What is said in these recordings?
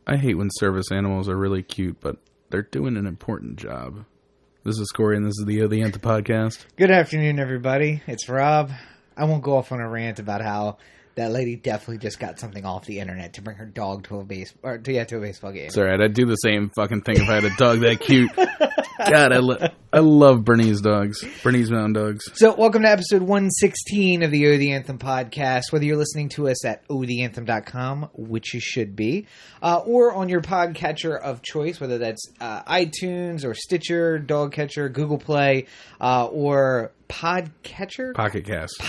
I hate when service animals are really cute, but they're doing an important job. This is Corey, and this is the Anthem podcast. Good afternoon, everybody. It's Rob. I won't go off on a rant about how that lady definitely just got something off the internet to bring her dog to a baseball game. It's alright, I'd do the same fucking thing if I had a dog that cute. God, I love Bernese Mountain Dogs. So, welcome to episode 116 of the The Anthem podcast. Whether you're listening to us at otheanthem.com, which you should be, or on your podcatcher of choice, whether that's iTunes or Stitcher, Dogcatcher, Google Play, or Podcatcher? Pocket Cast.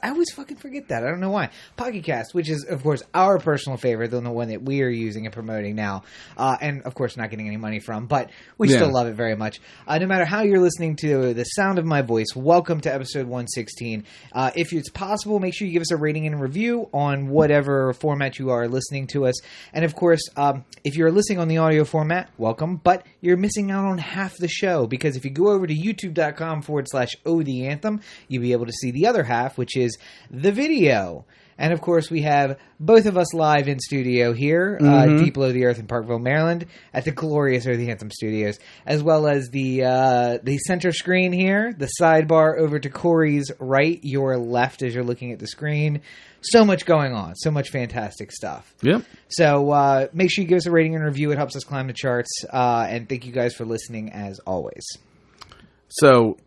I always fucking forget that. I don't know why. Pocket Cast, which is, of course, our personal favorite, the one that we are using and promoting now. And, of course, not getting any money from, but we still love it very much. No matter how you're listening to the sound of my voice, welcome to episode 116. If it's possible, make sure you give us a rating and a review on whatever format you are listening to us. And, of course, if you're listening on the audio format, welcome. But you're missing out on half the show, because if you go over to youtube.com/OTheAnthem, you'll be able to see the other half, which is the video. And, of course, we have both of us live in studio here, deep below the earth in Parkville, Maryland, at the glorious The Anthem Studios, as well as the center screen here, the sidebar over to Corey's right, your left as you're looking at the screen. So much going on. So much fantastic stuff. Yep. So make sure you give us a rating and review. It helps us climb the charts. And thank you guys for listening, as always. So,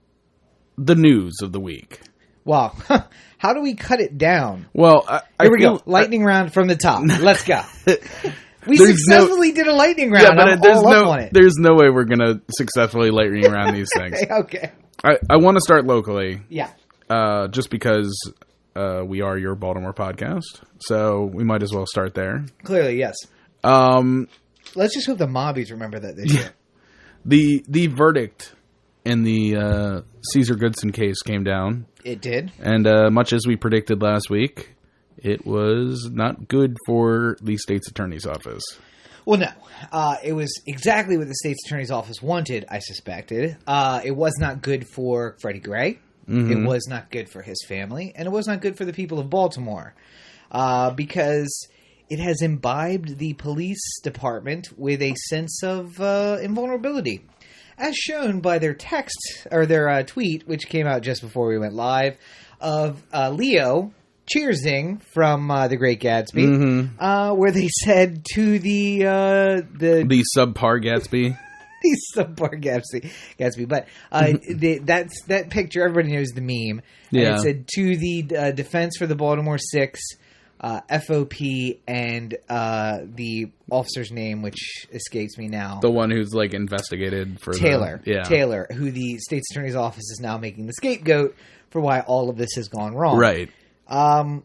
the news of the week. Wow. How do we cut it down? Well, Here we go. Lightning round from the top. Let's go. We successfully did a lightning round. Yeah, but I'm all up on it. There's no way we're going to successfully lightning round these things. Okay. I want to start locally. Yeah. Just because we are your Baltimore podcast. So we might as well start there. Clearly, yes. Let's just hope the mobbies remember that this year. The verdict in the Cesar Goodson case came down. It did. And much as we predicted last week, it was not good for the state's attorney's office. Well, no. It was exactly what the state's attorney's office wanted, I suspected. It was not good for Freddie Gray. Mm-hmm. It was not good for his family. And it was not good for the people of Baltimore. Because it has imbibed the police department with a sense of invulnerability. As shown by their text, or their tweet, which came out just before we went live, of Leo cheersing from The Great Gatsby, where they said to the subpar Gatsby. The subpar Gatsby. But that picture, everybody knows the meme. Yeah. And it said, to the defense for the Baltimore Six, FOP, and the officer's name, which escapes me now. The one who's investigated for Taylor. Taylor, who the state's attorney's office is now making the scapegoat for why all of this has gone wrong. Right. Don't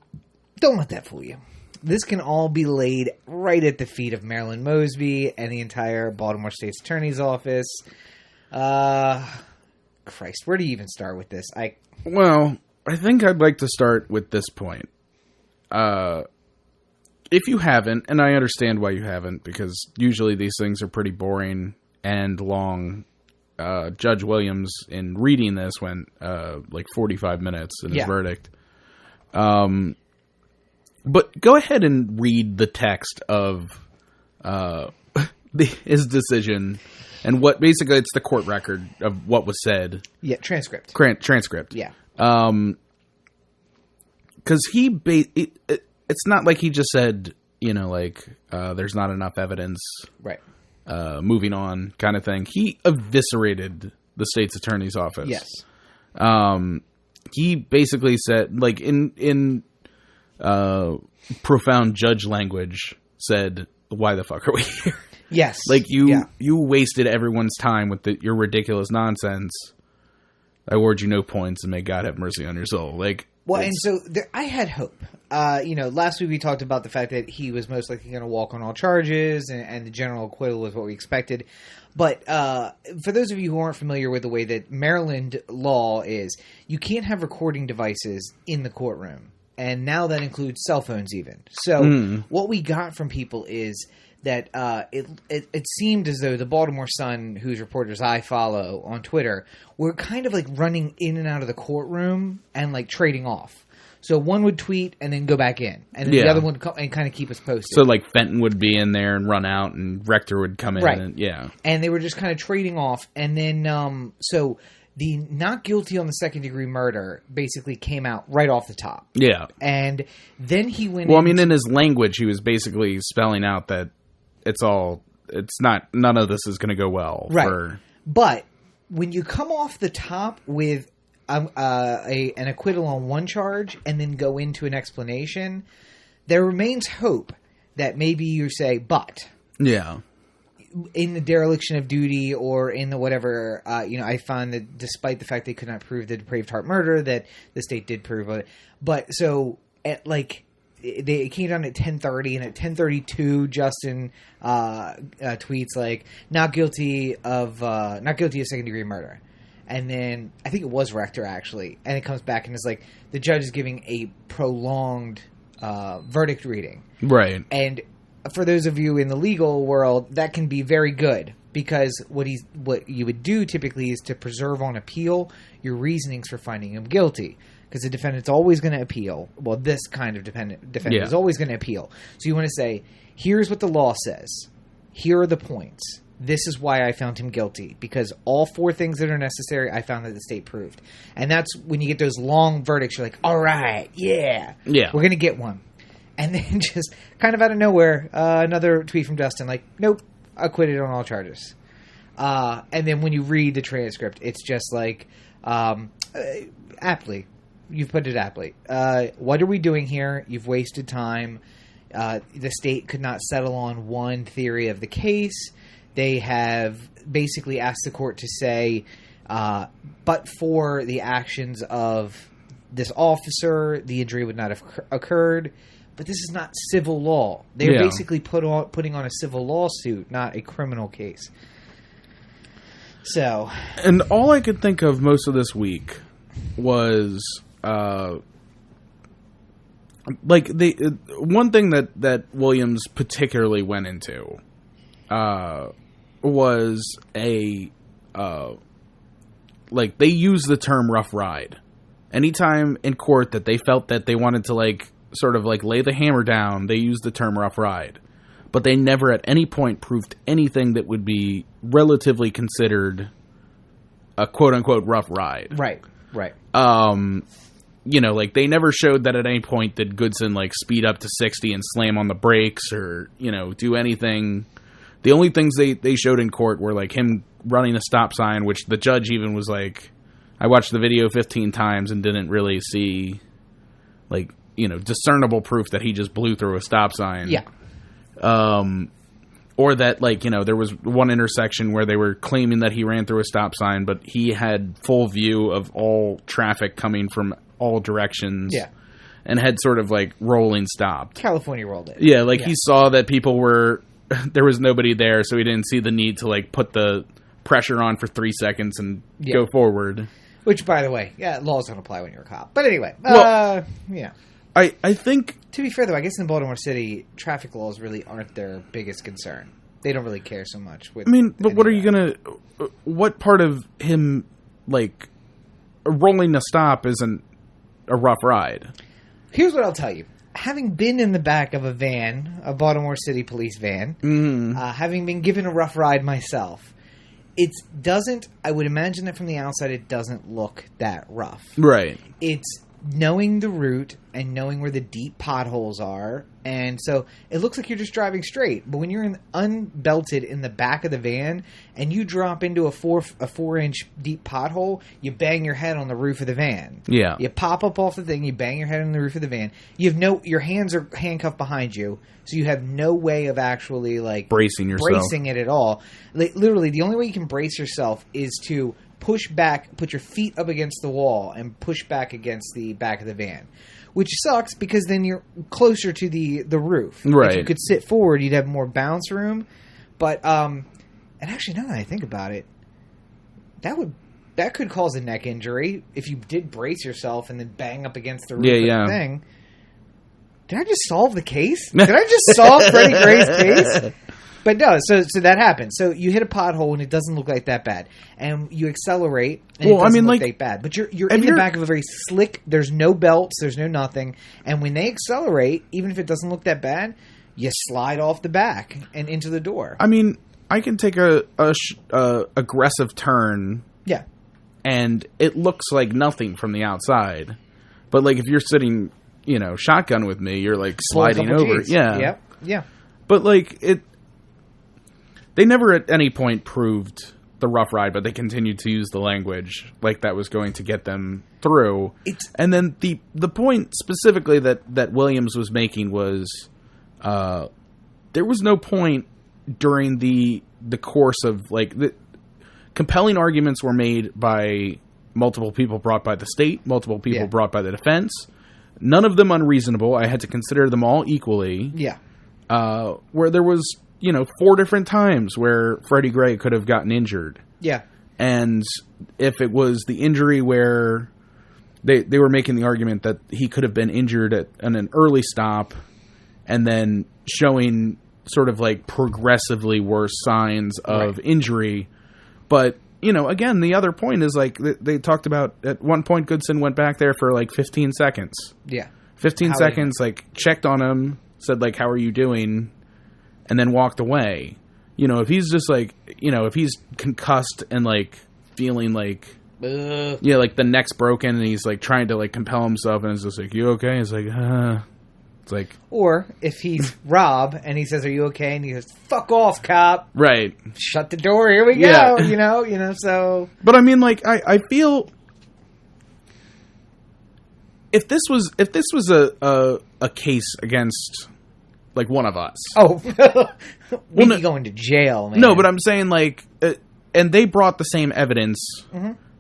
let that fool you. This can all be laid right at the feet of Marilyn Mosby and the entire Baltimore State's Attorney's Office. Christ, where do you even start with this? Well, I think I'd like to start with this point. If you haven't, and I understand why you haven't, because usually these things are pretty boring and long. Judge Williams, in reading this, went 45 minutes in his verdict. But go ahead and read the text of his decision, and what basically it's the court record of what was said. Yeah, transcript. Transcript. Yeah. Because it's not like he just said, there's not enough evidence. Right. Moving on kind of thing. He eviscerated the state's attorney's office. Yes. He basically said, in profound judge language, said, why the fuck are we here? Yes. You wasted everyone's time with your ridiculous nonsense. I award you no points, and may God have mercy on your soul. And so I had hope. Last week we talked about the fact that he was most likely going to walk on all charges, and the general acquittal was what we expected. But for those of you who aren't familiar with the way that Maryland law is, you can't have recording devices in the courtroom. And now that includes cell phones even. So what we got from people is that it seemed as though the Baltimore Sun, whose reporters I follow on Twitter, were kind of running in and out of the courtroom and trading off. So one would tweet and then go back in, and then the other one would come and kind of keep us posted. So like Fenton would be in there and run out, and Rector would come in. Right. And they were just kind of trading off. And then so the not guilty on the second-degree murder basically came out right off the top. Yeah. And then he went Well, I mean, in his language, he was basically spelling out that none of this is going to go well. Right. But when you come off the top with an acquittal on one charge and then go into an explanation, there remains hope that maybe you say, but. Yeah. In the dereliction of duty or in the whatever, I found that despite the fact they could not prove the depraved heart murder, that the state did prove it. But so, it came down at 10:30, and at 10:32, Justin tweets like, not guilty of second degree murder. And then I think it was Rector actually, and it comes back and it's like the judge is giving a prolonged verdict reading, right? And for those of you in the legal world, that can be very good because what you would do typically is to preserve on appeal your reasonings for finding him guilty, because the defendant's always going to appeal. Well, this kind of defendant is always going to appeal. So you want to say, here's what the law says. Here are the points. This is why I found him guilty, because all four things that are necessary, I found that the state proved. And that's when you get those long verdicts, you're like, all right, yeah, we're going to get one. And then just kind of out of nowhere, another tweet from Dustin, like, nope, acquitted on all charges. And then when you read the transcript, it's just like, aptly, you've put it aptly. What are we doing here? You've wasted time. The state could not settle on one theory of the case. They have basically asked the court to say, but for the actions of this officer, the injury would not have occurred. But this is not civil law. They're basically putting on a civil lawsuit, not a criminal case. So, and all I could think of most of this week was one thing that Williams particularly went into was they use the term rough ride anytime in court that they felt that they wanted to sort of lay the hammer down. They used the term rough ride, but they never at any point proved anything that would be relatively considered a quote unquote rough ride. Right. They never showed that at any point did Goodson speed up to 60 and slam on the brakes or, do anything. The only things they showed in court were him running a stop sign, which the judge even was like, I watched the video 15 times and didn't really see discernible proof that he just blew through a stop sign. Yeah. Or that, there was one intersection where they were claiming that he ran through a stop sign, but he had full view of all traffic coming from all directions. Yeah. And had sort of, rolling stopped. California rolled it. Yeah, he saw that people were... there was nobody there, so he didn't see the need to, put the pressure on for 3 seconds and go forward. Which, by the way, laws don't apply when you're a cop. But anyway, I think... To be fair, though, I guess in Baltimore City, traffic laws really aren't their biggest concern. They don't really care so much. But what are you going to... What part of him, rolling a stop isn't a rough ride? Here's what I'll tell you. Having been in the back of a van, a Baltimore City police van, having been given a rough ride myself, I would imagine that from the outside it doesn't look that rough. Right. It's knowing the route and knowing where the deep potholes are, and so it looks like you're just driving straight. But when you're unbelted in the back of the van and you drop into a 4-inch deep pothole, you bang your head on the roof of the van. Yeah. You pop up off the thing, you bang your head on the roof of the van. Your hands are handcuffed behind you, so you have no way of actually bracing it at all. Literally, the only way you can brace yourself is to push back, put your feet up against the wall, and push back against the back of the van. Which sucks, because then you're closer to the roof. Right. If you could sit forward, you'd have more bounce room. But, and actually, now that I think about it, that could cause a neck injury if you did brace yourself and then bang up against the roof of the thing. Did I just solve the case? Did I just solve Freddie Gray's case? But no, so that happens. So you hit a pothole and it doesn't look like that bad, and you accelerate and it doesn't look that bad. But you're in the back of a very slick. There's no belts. There's no nothing. And when they accelerate, even if it doesn't look that bad, you slide off the back and into the door. I mean, I can take a aggressive turn. Yeah. And it looks like nothing from the outside. But, like, if you're sitting, shotgun with me, you're, like, sliding over. G's. Yeah. Yep. Yeah. But, like, they never at any point proved the rough ride, but they continued to use the language like that was going to get them through. And then the point specifically that Williams was making was there was no point during the course of, like, compelling arguments were made by multiple people brought by the state, multiple people brought by the defense. None of them unreasonable. I had to consider them all equally. Yeah. Where there was, 4 different times where Freddie Gray could have gotten injured. Yeah. And if it was the injury where they were making the argument that he could have been injured at an early stop and then showing sort of like progressively worse signs of injury. But, again, the other point is, like, they talked about at one point Goodson went back there for, like, 15 seconds. Yeah. 15 seconds, like, checked on him, said, like, how are you doing? And then walked away. If he's just, like, if he's concussed and, like, feeling like, like, the neck's broken and he's, like, trying to, like, compel himself and is just like, you okay? It's like, It's like... Or if he's Rob and he says, are you okay? And he goes, fuck off, cop. Right. Shut the door. Here we go. So... But, I mean, like, I feel... If this was a case against... like one of us. Oh, we'd be going to jail, man. No, but I'm saying, like, and they brought the same evidence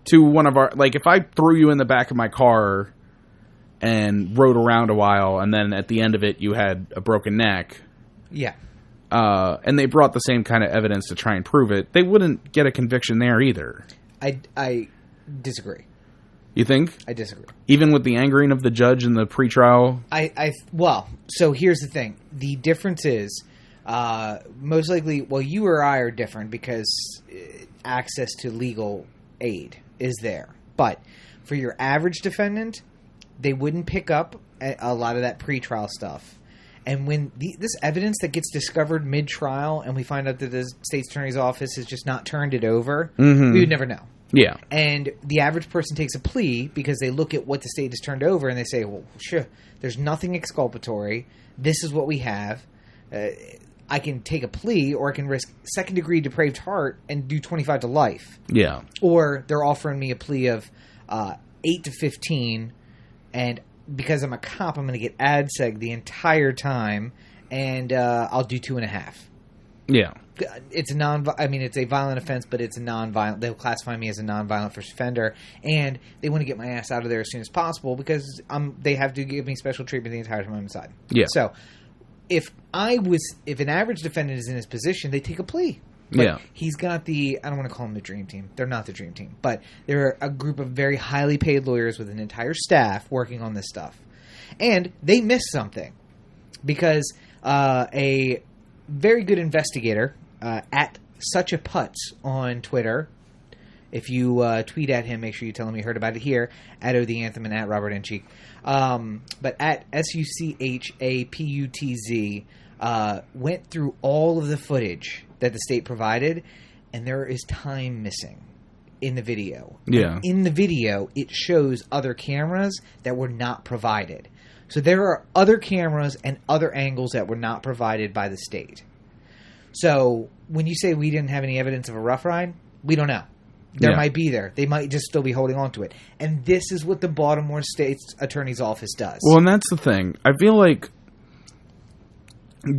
to one of our, like, if I threw you in the back of my car and rode around a while, and then at the end of it you had a broken neck. Yeah. And they brought the same kind of evidence to try and prove it, they wouldn't get a conviction there either. I disagree. You think? I disagree. Even with the angering of the judge in the pretrial? Well, so here's the thing. The difference is, most likely, well, you or I are different because access to legal aid is there. But for your average defendant, they wouldn't pick up a lot of that pretrial stuff. And when this evidence that gets discovered mid-trial and we find out that the state's attorney's office has just not turned it over, we would never know. Yeah. And the average person takes a plea because they look at what the state has turned over and they say, well, sure, there's nothing exculpatory. This is what we have. I can take a plea or I can risk second-degree depraved heart and do 25 to life. Yeah. Or they're offering me a plea of 8 to 15, and because I'm a cop, I'm going to get ADSEG the entire time, and I'll do 2.5. Yeah. It's it's a violent offense, but it's a non-violent. They'll classify me as a non-violent first offender, and they want to get my ass out of there as soon as possible because they have to give me special treatment the entire time I'm inside. Yeah. So if an average defendant is in his position, they take a plea. But he's got I don't want to call them the dream team. They're not the dream team, but they're a group of very highly paid lawyers with an entire staff working on this stuff, and they missed something because a very good investigator. At Such a Putz on Twitter. If you tweet at him, make sure you tell him you heard about it here. At the Anthem and at Robert N. Cheek. But at SUCHAPUTZ went through all of the footage that the state provided, and there is time missing in the video. Yeah. And in the video, it shows other cameras that were not provided. So there are other cameras and other angles that were not provided by the state. So when you say we didn't have any evidence of a rough ride, we don't know. There might be there. They might just still be holding on to it. And this is what the Baltimore State's Attorney's Office does. Well, and that's the thing. I feel like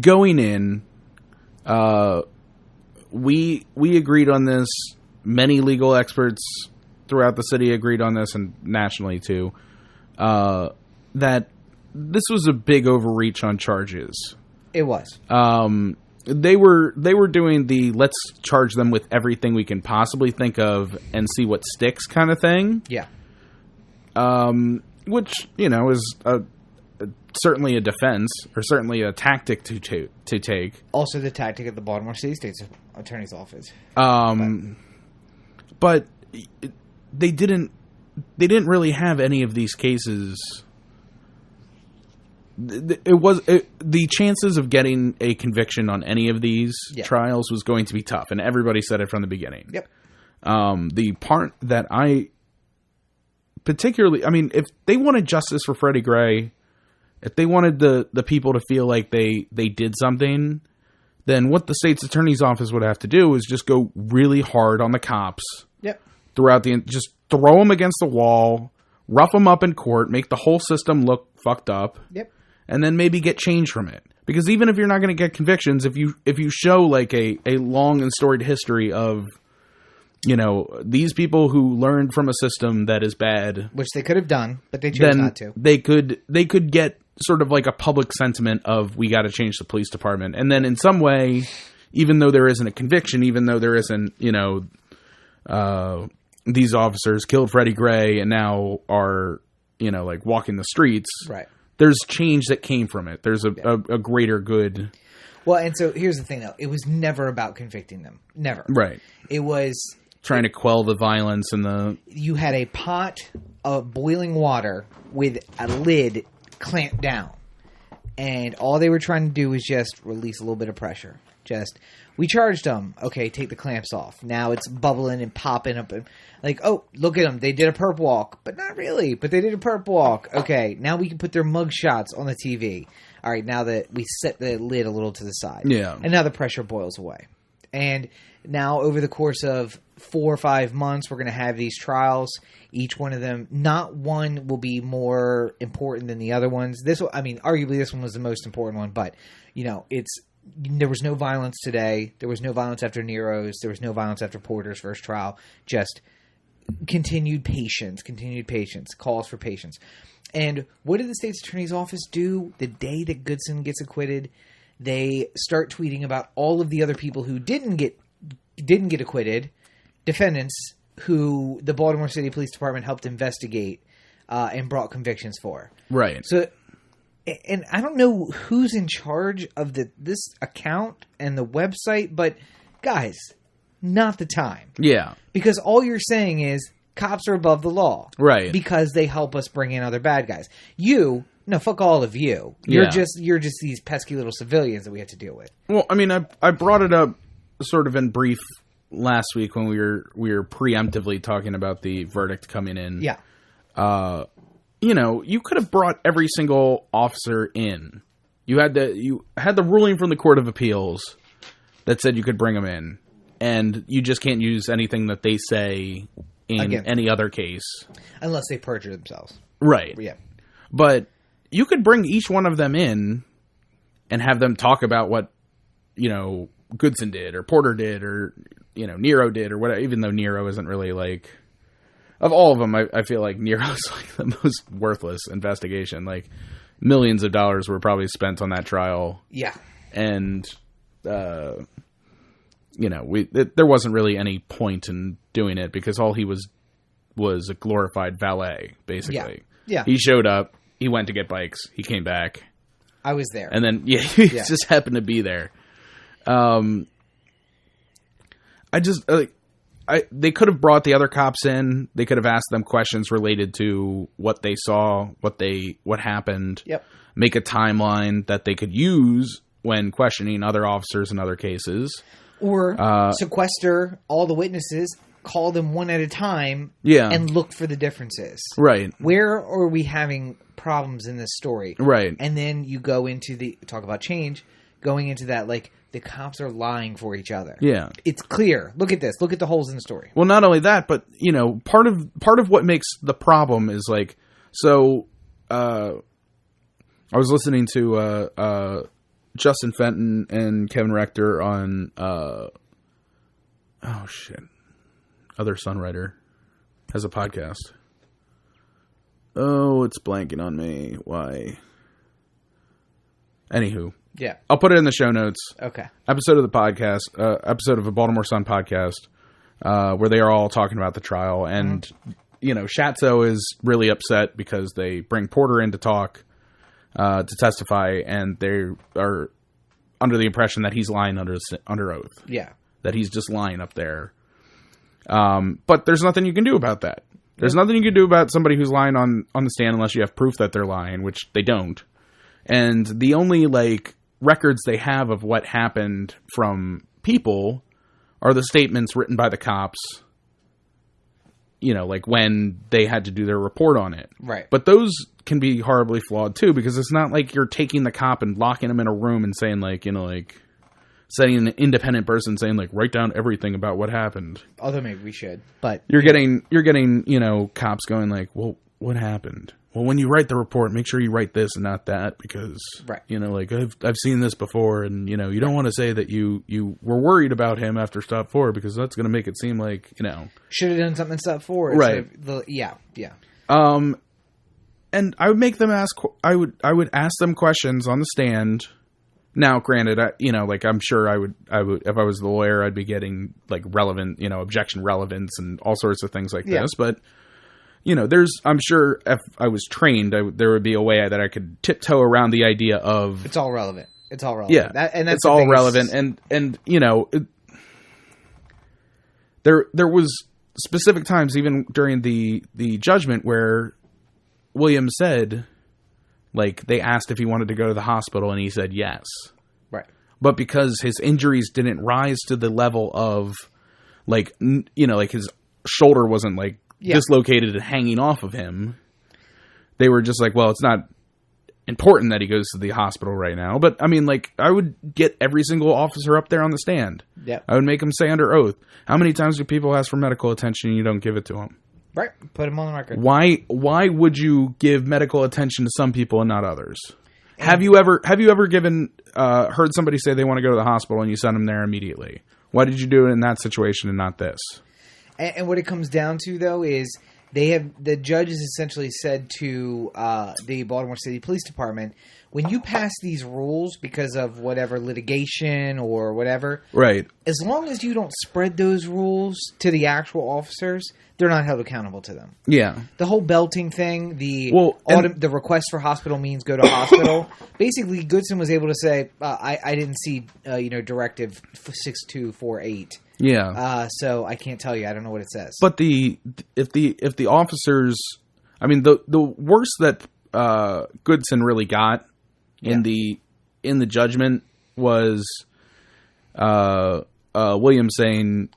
going in, we agreed on this. Many legal experts throughout the city agreed on this, and nationally too, that this was a big overreach on charges. It was. They were doing the let's charge them with everything we can possibly think of and see what sticks kind of thing. Yeah. Which, is certainly a defense or certainly a tactic to take. Also the tactic at the Baltimore City State's Attorney's Office. But they didn't really have any of these cases. The chances of getting a conviction on any of these trials was going to be tough, and everybody said it from the beginning. Yep. The part that I particularly, I mean, if they wanted justice for Freddie Gray, if they wanted the people to feel like they did something, then what the state's attorney's office would have to do is just go really hard on the cops. Yep. Just throw them against the wall, rough them up in court, make the whole system look fucked up. Yep. And then maybe get change from it. Because even if you're not going to get convictions, if you show like a long and storied history of, you know, these people who learned from a system that is bad, which they could have done, but they chose not to. They could get sort of like a public sentiment of, we got to change the police department. And then in some way, even though there isn't a conviction, even though there isn't, you know, these officers killed Freddie Gray and now are, you know, like walking the streets. Right. There's change that came from it. There's a greater good. Well, and so here's the thing, though. It was never about convicting them. Never. Right. It was trying to quell the violence and the... You had a pot of boiling water with a lid clamped down. And all they were trying to do was just release a little bit of pressure. We charged them. Okay, take the clamps off. Now it's bubbling and popping up. And like, oh, look at them. They did a perp walk. But not really. But they did a perp walk. Okay, now we can put their mug shots on the TV. All right, now that we set the lid a little to the side. Yeah. And now the pressure boils away. And now over the course of 4 or 5 months, we're going to have these trials. Each one of them, not one will be more important than the other ones. Arguably this one was the most important one. But, you know, there was no violence today. There was no violence after Nero's. There was no violence after Porter's first trial. Just continued patience, calls for patience. And what did the state's attorney's office do the day that Goodson gets acquitted? They start tweeting about all of the other people who didn't get acquitted, defendants who the Baltimore City Police Department helped investigate and brought convictions for. Right. So... And I don't know who's in charge of this account and the website, but guys, not the time. Yeah. Because all you're saying is cops are above the law. Right. Because they help us bring in other bad guys. Fuck all of you. You're just these pesky little civilians that we have to deal with. Well, I mean, I brought it up sort of in brief last week when we were preemptively talking about the verdict coming in. Yeah. You know, you could have brought every single officer in. You had the ruling from the Court of Appeals that said you could bring them in, and you just can't use anything that they say in any other case. Unless they perjure themselves. Right. Yeah. But you could bring each one of them in and have them talk about what, you know, Goodson did or Porter did or, you know, Nero did or whatever, even though Nero isn't really like... Of all of them, I feel like Nero's like the most worthless investigation. Like, millions of dollars were probably spent on that trial. Yeah. And, you know, there wasn't really any point in doing it because all he was a glorified valet, basically. Yeah. He showed up. He went to get bikes. He came back. I was there. And then, he just happened to be there. They could have brought the other cops in. They could have asked them questions related to what they saw, what happened. Yep. Make a timeline that they could use when questioning other officers in other cases. Or sequester all the witnesses, call them one at a time, and look for the differences. Right. Where are we having problems in this story? Right. And then you go into talk about change, going into that, like, the cops are lying for each other. Yeah. It's clear. Look at this. Look at the holes in the story. Well, not only that, but, you know, part of what makes the problem is, like, so, I was listening to, Justin Fenton and Kevin Rector on, Other Sunwriter has a podcast. Oh, it's blanking on me. Why? Anywho. Yeah. I'll put it in the show notes. Okay. Episode of the podcast, episode of a Baltimore Sun podcast, where they are all talking about the trial. And, you know, Shatso is really upset because they bring Porter in to talk. to testify, and they are under the impression that he's lying under oath. Yeah. That he's just lying up there. But there's nothing you can do about that. There's nothing you can do about somebody who's lying on the stand unless you have proof that they're lying, which they don't. And the only, like, records they have of what happened from people are the statements written by the cops, you know, like when they had to do their report on it. Right. But those can be horribly flawed too, because it's not like you're taking the cop and locking him in a room and saying, like, you know, like setting an independent person saying, like, write down everything about what happened. Although maybe we should, but you're getting, you know, cops going like, well, what happened? Well, when you write the report, make sure you write this and not that, because, you know, like, I've seen this before, and, you know, you don't want to say that you were worried about him after stop 4, because that's going to make it seem like, you know, should have done something in stop 4. Right. Yeah. And I would make them I would ask them questions on the stand. Now, granted, you know, like, I'm sure I would, if I was the lawyer, I'd be getting, like, relevant, you know, objection relevance and all sorts of things like this, but, you know, I'm sure if I was trained, there would be a way that I could tiptoe around the idea of... It's all relevant. It's all relevant. Yeah, and that's it's all relevant. And you know, there was specific times, even during the judgment, where Williams said, like, they asked if he wanted to go to the hospital, and he said yes. Right. But because his injuries didn't rise to the level of, like, you know, like, his shoulder wasn't, like, dislocated and hanging off of him, they were just like, well, it's not important that he goes to the hospital right now. But I mean, like, I would get every single officer up there on the stand. Yeah. I would make them say under oath. How many times do people ask for medical attention and you don't give it to them? Right. Put them on the record. Why would you give medical attention to some people and not others? And have you ever heard somebody say they want to go to the hospital and you send them there immediately? Why did you do it in that situation and not this? And what it comes down to, though, is the judge has essentially said to the Baltimore City Police Department, when you pass these rules because of whatever litigation or whatever, right? As long as you don't spread those rules to the actual officers, they're not held accountable to them. Yeah. The whole belting thing, the request for hospital means go to hospital. Basically, Goodson was able to say, I didn't see Directive 6248. Yeah. So I can't tell you. I don't know what it says. But if the officers, I mean, the worst that Goodson really got in the judgment was William saying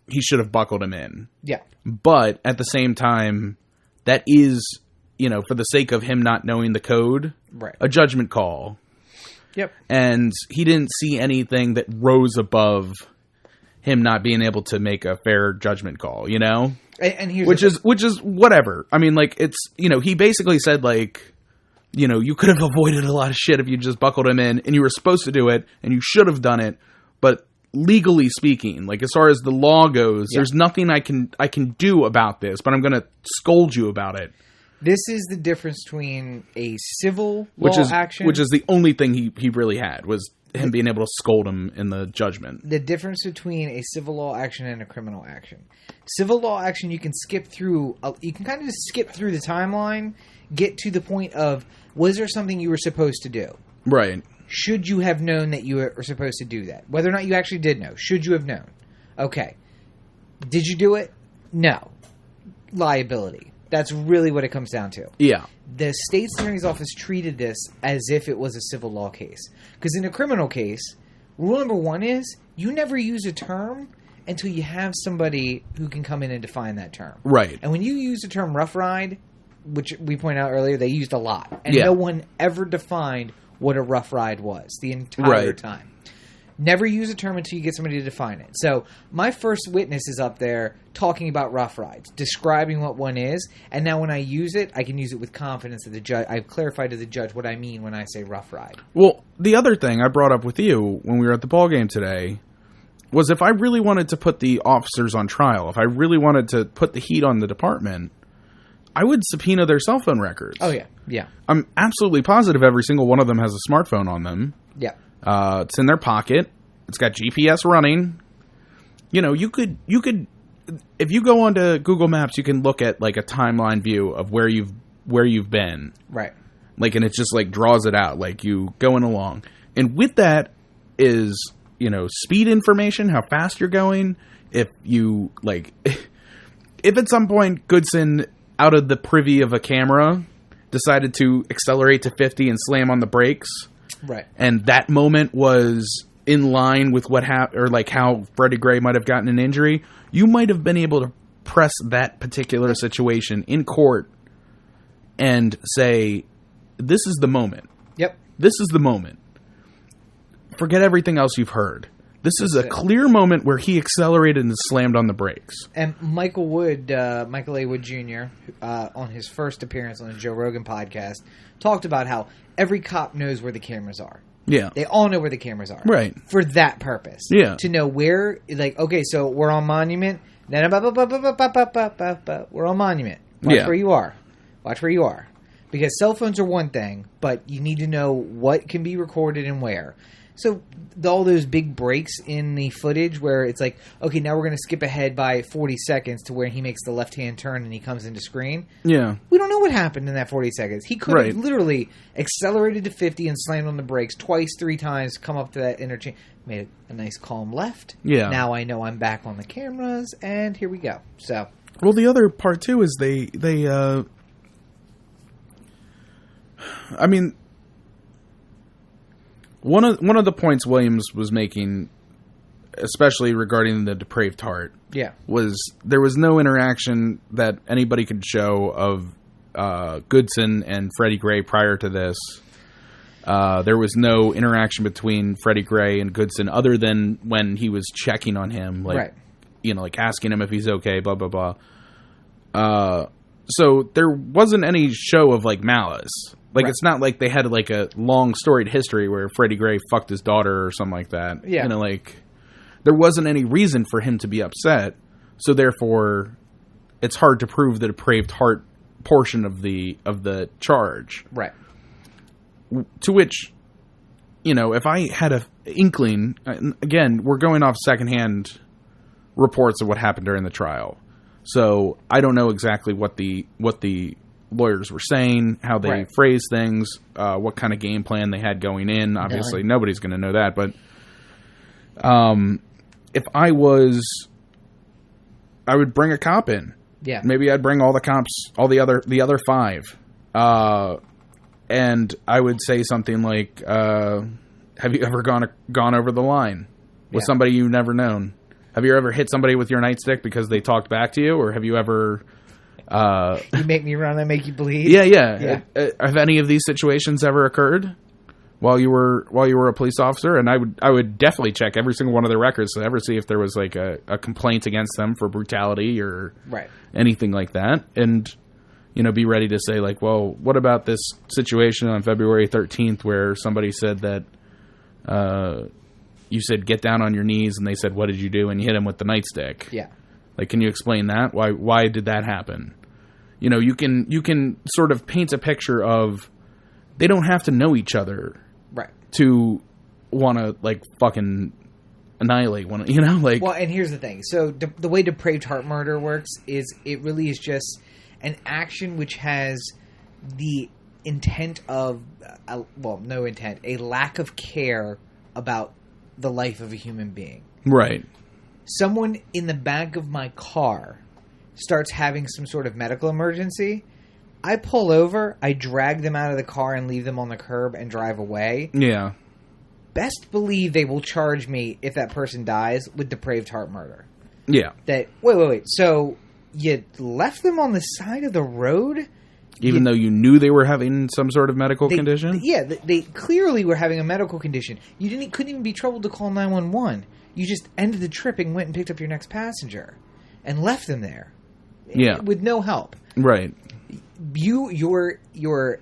he should have buckled him in. Yeah. But at the same time, that is, for the sake of him not knowing the code, right, a judgment call. Yep. And he didn't see anything that rose above him not being able to make a fair judgment call, And here's which is whatever. I mean, like, it's, he basically said, like, you could have avoided a lot of shit if you just buckled him in, and you were supposed to do it, and you should have done it, but legally speaking, like, as far as the law goes, there's nothing I can do about this, but I'm going to scold you about it. This is the difference between a civil law action, which is the only thing he really had, was him being able to scold him in the judgment. The difference between a civil law action and a criminal action. Civil law action, you can skip through. You can kind of just skip through the timeline, get to the point of, was there something you were supposed to do? Right. Should you have known that you were supposed to do that? Whether or not you actually did know. Should you have known? Okay. Did you do it? No. Liability. That's really what it comes down to. Yeah. The state's attorney's office treated this as if it was a civil law case. Because in a criminal case, rule number one is you never use a term until you have somebody who can come in and define that term. Right. And when you use the term rough ride, which we pointed out earlier, they used a lot. And no one ever defined what a rough ride was the entire time. Never use a term until you get somebody to define it. So my first witness is up there talking about rough rides, describing what one is, and now when I use it, I can use it with confidence that the judge. I've clarified to the judge what I mean when I say rough ride. Well, the other thing I brought up with you when we were at the ballgame today was, if I really wanted to put the officers on trial, if I really wanted to put the heat on the department, I would subpoena their cell phone records. Oh, yeah. Yeah. I'm absolutely positive every single one of them has a smartphone on them. Yeah. It's in their pocket. It's got GPS running. You could, if you go onto Google Maps, you can look at, like, a timeline view of where you've been. Right. Like, and it just, like, draws it out, like, you going along. And with that is, you know, speed information, how fast you're going. If you, like, if at some point Goodson, out of the privy of a camera, decided to accelerate to 50 and slam on the brakes. Right. And that moment was in line with what happened, or, like, how Freddie Gray might have gotten an injury, you might have been able to press that particular situation in court and say, this is the moment. Yep. This is the moment. Forget everything else you've heard. This is a clear moment where he accelerated and slammed on the brakes. And Michael A. Wood Jr., on his first appearance on the Joe Rogan podcast, talked about how every cop knows where the cameras are. Yeah. They all know where the cameras are. Right. For that purpose. Yeah. To know where, like, okay, so we're on Monument. We're on Monument. Watch where you are. Watch where you are. Because cell phones are one thing, but you need to know what can be recorded and where. So all those big breaks in the footage where it's like, okay, now we're going to skip ahead by 40 seconds to where he makes the left-hand turn and he comes into screen. Yeah. We don't know what happened in that 40 seconds. He could have literally accelerated to 50 and slammed on the brakes twice, 3 times, come up to that interchange, made a nice calm left. Yeah. Now I know I'm back on the cameras, and here we go. So. Well, the other part, too, is I mean, one of the points Williams was making, especially regarding the depraved heart, was there was no interaction that anybody could show of Goodson and Freddie Gray prior to this. There was no interaction between Freddie Gray and Goodson other than when he was checking on him, like, you know, like asking him if he's okay, blah, blah, blah. So there wasn't any show of, like, malice. Like, it's not like they had, like, a long storied history where Freddie Gray fucked his daughter or something like that. Yeah. You know, like, there wasn't any reason for him to be upset. So, therefore, it's hard to prove the depraved heart portion of the charge. Right. To which, you know, if I had a inkling, again, we're going off secondhand reports of what happened during the trial. So, I don't know exactly what the lawyers were saying, how they phrased things, what kind of game plan they had going in. Obviously, nobody's going to know that. But if I would bring a cop in. Yeah. Maybe I'd bring all the cops, all the other 5. And I would say something like, have you ever gone over the line with somebody you've never known? Have you ever hit somebody with your nightstick because they talked back to you? Or have you ever... you make me run, I make you bleed. Yeah. Have any of these situations ever occurred while you were a police officer? And I would definitely check every single one of their records to ever see if there was like a complaint against them for brutality or anything like that. And, you know, be ready to say like, well, what about this situation on February 13th where somebody said that you said get down on your knees and they said, what did you do? And you hit him with the nightstick. Yeah. Like, can you explain that? Why did that happen? You know, you can sort of paint a picture of they don't have to know each other to want to, like, fucking annihilate one, you know? Like, well, and here's the thing. So the way depraved heart murder works is it really is just an action which has the intent of, no intent, a lack of care about the life of a human being. Right. Someone in the back of my car starts having some sort of medical emergency. I pull over, I drag them out of the car and leave them on the curb and drive away. Yeah. Best believe they will charge me, if that person dies, with depraved heart murder. Yeah. Wait. So you left them on the side of the road? Even though you knew they were having some sort of medical condition? Yeah, they clearly were having a medical condition. You couldn't even be troubled to call 911. You just ended the trip and went and picked up your next passenger and left them there. Yeah. With no help. Right. The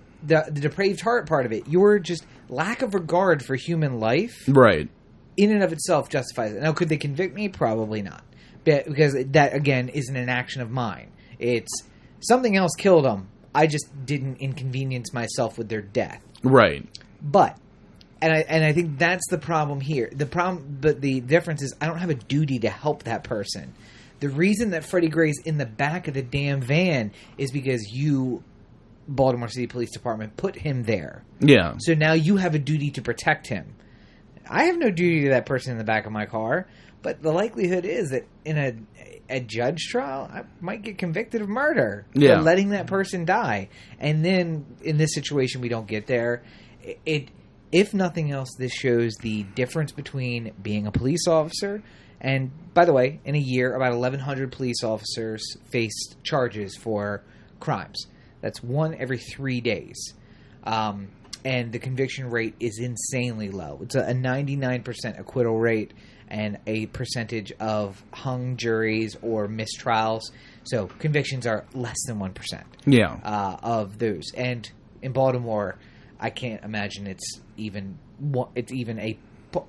depraved heart part of it, your just lack of regard for human life. Right. In and of itself justifies it. Now, could they convict me? Probably not. Because that, again, isn't an action of mine. It's something else killed them. I just didn't inconvenience myself with their death. Right. But... And I think that's the problem here. But the difference is I don't have a duty to help that person. The reason that Freddie Gray's in the back of the damn van is because you Baltimore City Police Department put him there. Yeah. So now you have a duty to protect him. I have no duty to that person in the back of my car, but the likelihood is that in a judge trial, I might get convicted of murder for letting that person die. And then in this situation, we don't get there. If nothing else, this shows the difference between being a police officer. And by the way, in a year, about 1,100 police officers faced charges for crimes. That's one every 3 days. And the conviction rate is insanely low. It's a 99% acquittal rate and a percentage of hung juries or mistrials. So convictions are less than 1% of those. And in Baltimore, I can't imagine it's even a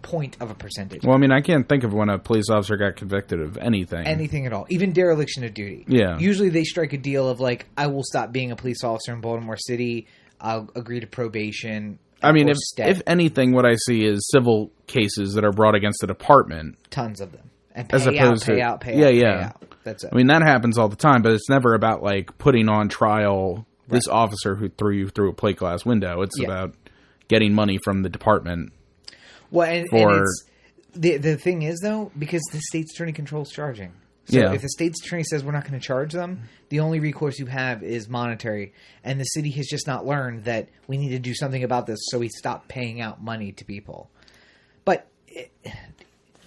point of a percentage. Well, I mean, I can't think of when a police officer got convicted of anything. Anything at all. Even dereliction of duty. Yeah. Usually they strike a deal of like, I will stop being a police officer in Baltimore City. I'll agree to probation. I mean, if anything, what I see is civil cases that are brought against the department. Tons of them. And pay out. That's it. I mean, that happens all the time, but it's never about like putting on trial this officer who threw you through a plate glass window. It's about getting money from the department. Well, and it's, the thing is, though, because the state's attorney controls charging. So if the state's attorney says we're not going to charge them, the only recourse you have is monetary. And the city has just not learned that we need to do something about this, so we stop paying out money to people. But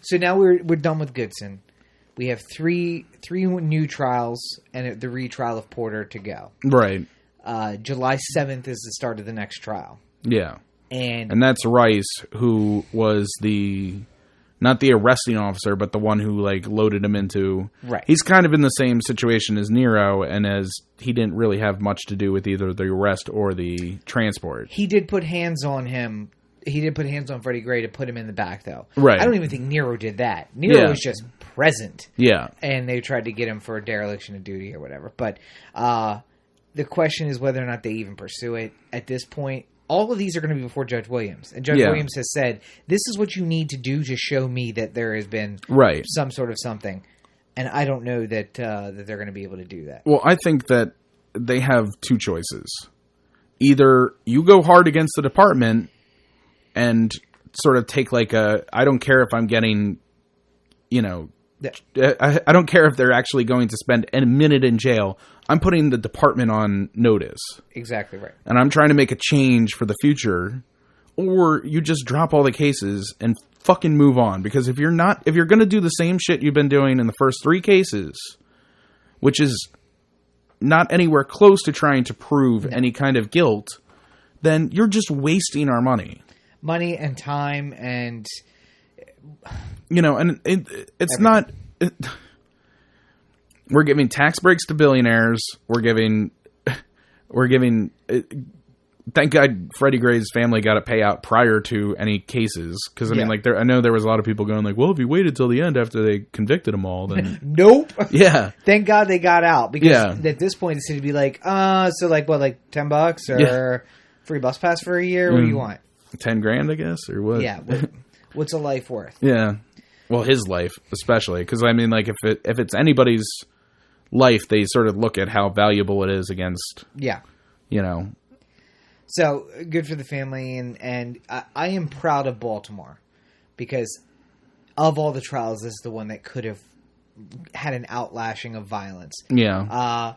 so now we're done with Goodson. We have three new trials and the retrial of Porter to go. Right. July 7th is the start of the next trial. Yeah. And that's Rice, who was not the arresting officer, but the one who like loaded him into. Right. He's kind of in the same situation as Nero, and as he didn't really have much to do with either the arrest or the transport. He did put hands on him. He did put hands on Freddie Gray to put him in the back, though. Right. I don't even think Nero did that. Nero was just present. Yeah. And they tried to get him for a dereliction of duty or whatever. But the question is whether or not they even pursue it at this point. All of these are going to be before Judge Williams. And Judge Williams has said, this is what you need to do to show me that there has been some sort of something. And I don't know that that they're going to be able to do that. Well, I think that they have two choices. Either you go hard against the department and sort of take like I don't care if I'm getting, I don't care if they're actually going to spend a minute in jail. I'm putting the department on notice. Exactly right. And I'm trying to make a change for the future. Or you just drop all the cases and fucking move on. Because if you're going to do the same shit you've been doing in the first 3 cases, which is not anywhere close to trying to prove any kind of guilt, then you're just wasting our money. Money and time and... and it's not... We're giving tax breaks to billionaires. We're giving. Thank God Freddie Gray's family got a payout prior to any cases. Because I mean, I know there was a lot of people going like, "Well, if you waited till the end after they convicted them all, then nope." Yeah. Thank God they got out because at this point it's going to be like, so like what, like $10 or free bus pass for a year? What do you want? $10,000, I guess, or what? Yeah. What's a life worth? Yeah. Well, his life especially, because I mean, like if it's anybody's life, they sort of look at how valuable it is against, So good for the family, and I am proud of Baltimore because of all the trials, this is the one that could have had an outlashing of violence. Yeah.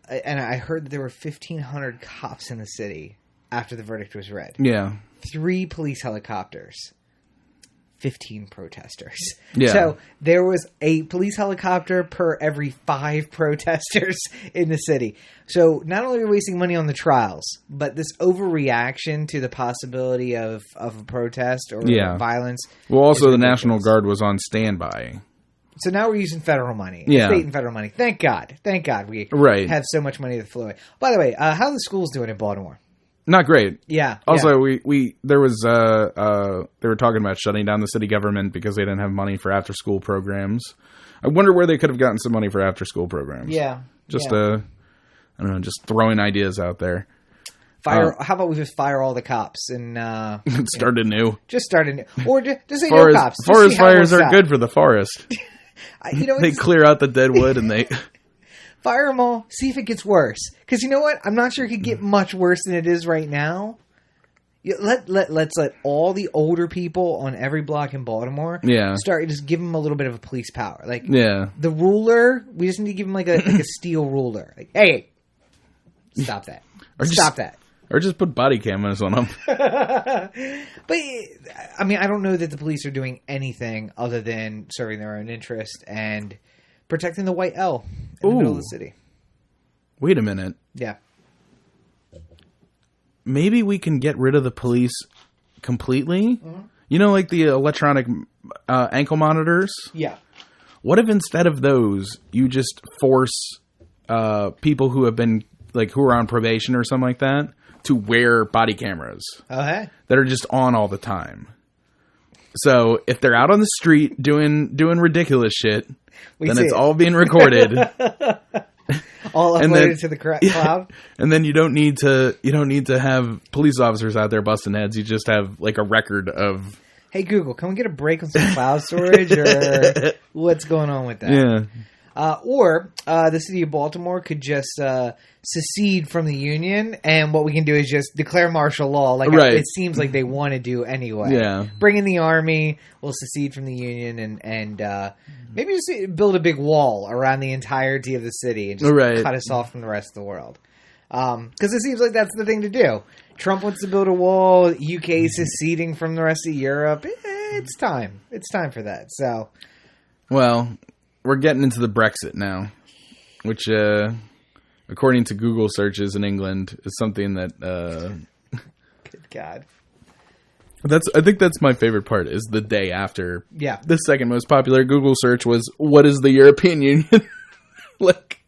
And I heard that there were 1,500 cops in the city after the verdict was read. Yeah. 3 police helicopters. 15 protesters. Yeah. So there was a police helicopter per every 5 protesters in the city. So not only are we wasting money on the trials, but this overreaction to the possibility of a protest or violence. Well, also the National Guard was on standby. So now we're using federal money. Yeah. State and federal money. Thank God. Thank God we have so much money to flow away. By the way, how are the schools doing in Baltimore? Not great. Yeah. Also, there was they were talking about shutting down the city government because they didn't have money for after school programs. I wonder where they could have gotten some money for after school programs. Yeah. Just I don't know, just throwing ideas out there. How about we just fire all the cops and start anew? Just start anew, or just say no cops. Forest fires are good for the forest. You know, they clear out the dead wood and they. Fire them all. See if it gets worse. Because you know what? I'm not sure it could get much worse than it is right now. Let's let all the older people on every block in Baltimore start. Just give them a little bit of a police power. Like the ruler, we just need to give him like a steel ruler. Like, hey, stop that. Stop that. Or just put body cameras on them. But, I mean, I don't know that the police are doing anything other than serving their own interest and protecting the white L in the middle of the city. Wait a minute. Yeah. Maybe we can get rid of the police completely? Mm-hmm. You know, like the electronic ankle monitors? Yeah. What if instead of those, you just force people who have been, like, who are on probation or something like that, to wear body cameras that are just on all the time. So if they're out on the street doing ridiculous shit, then it's all being recorded, all uploaded to the cloud. And then you don't need to have police officers out there busting heads. You just have like a record of. Hey Google, can we get a break on some cloud storage, or what's going on with that? Yeah. Or the city of Baltimore could just secede from the union, and what we can do is just declare martial law, like it seems like they want to do anyway. Yeah, bring in the army, we'll secede from the union, and maybe just build a big wall around the entirety of the city and just cut us off from the rest of the world. Because it seems like that's the thing to do. Trump wants to build a wall. UK is seceding from the rest of Europe. It's time. It's time for that. So, well. We're getting into the Brexit now, which, according to Google searches in England, is something that... Good God. I think that's my favorite part, is the day after. Yeah. The second most popular Google search was, what is the European Union? Like,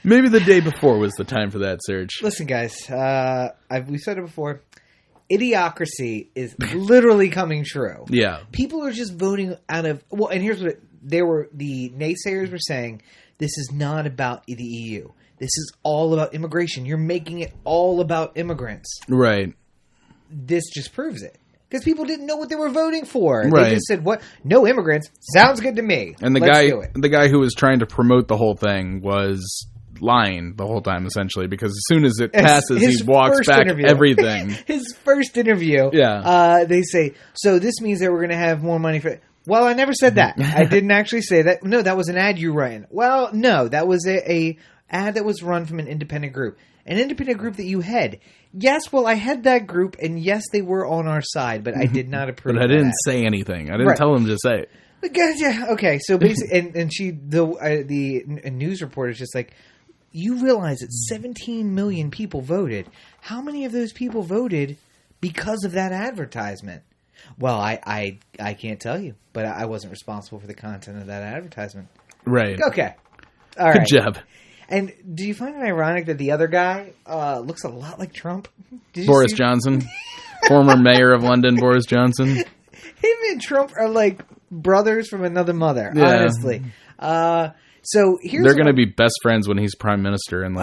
maybe the day before was the time for that search. Listen, guys, we've said it before. Idiocracy is literally coming true. Yeah. People are just voting out of... Well, and here's what... The naysayers were saying, this is not about the EU. This is all about immigration. You're making it all about immigrants. Right. This just proves it. Because people didn't know what they were voting for. Right. They just said, "What? No immigrants? Sounds good to me." And the guy who was trying to promote the whole thing was lying the whole time, essentially, because as soon as it passes, he walks back everything. His first interview, they say, so this means that we're going to have more money for... Well, I never said that. I didn't actually say that. No, that was an ad you ran. Well, no, that was a ad that was run from an independent group. An independent group that you head. Yes, well, I had that group, and yes, they were on our side, but I did not approve. But I didn't say anything. I didn't tell them to say it. Yeah, okay, so basically, and the news reporter is just like, you realize that 17 million people voted. How many of those people voted because of that advertisement? Well, I can't tell you, but I wasn't responsible for the content of that advertisement. Right. Okay. All right. Good job. And do you find it ironic that the other guy looks a lot like Trump? Boris Johnson, former mayor of London, Boris Johnson. Him and Trump are like brothers from another mother, honestly. So here's they're going to be best friends when he's prime minister, and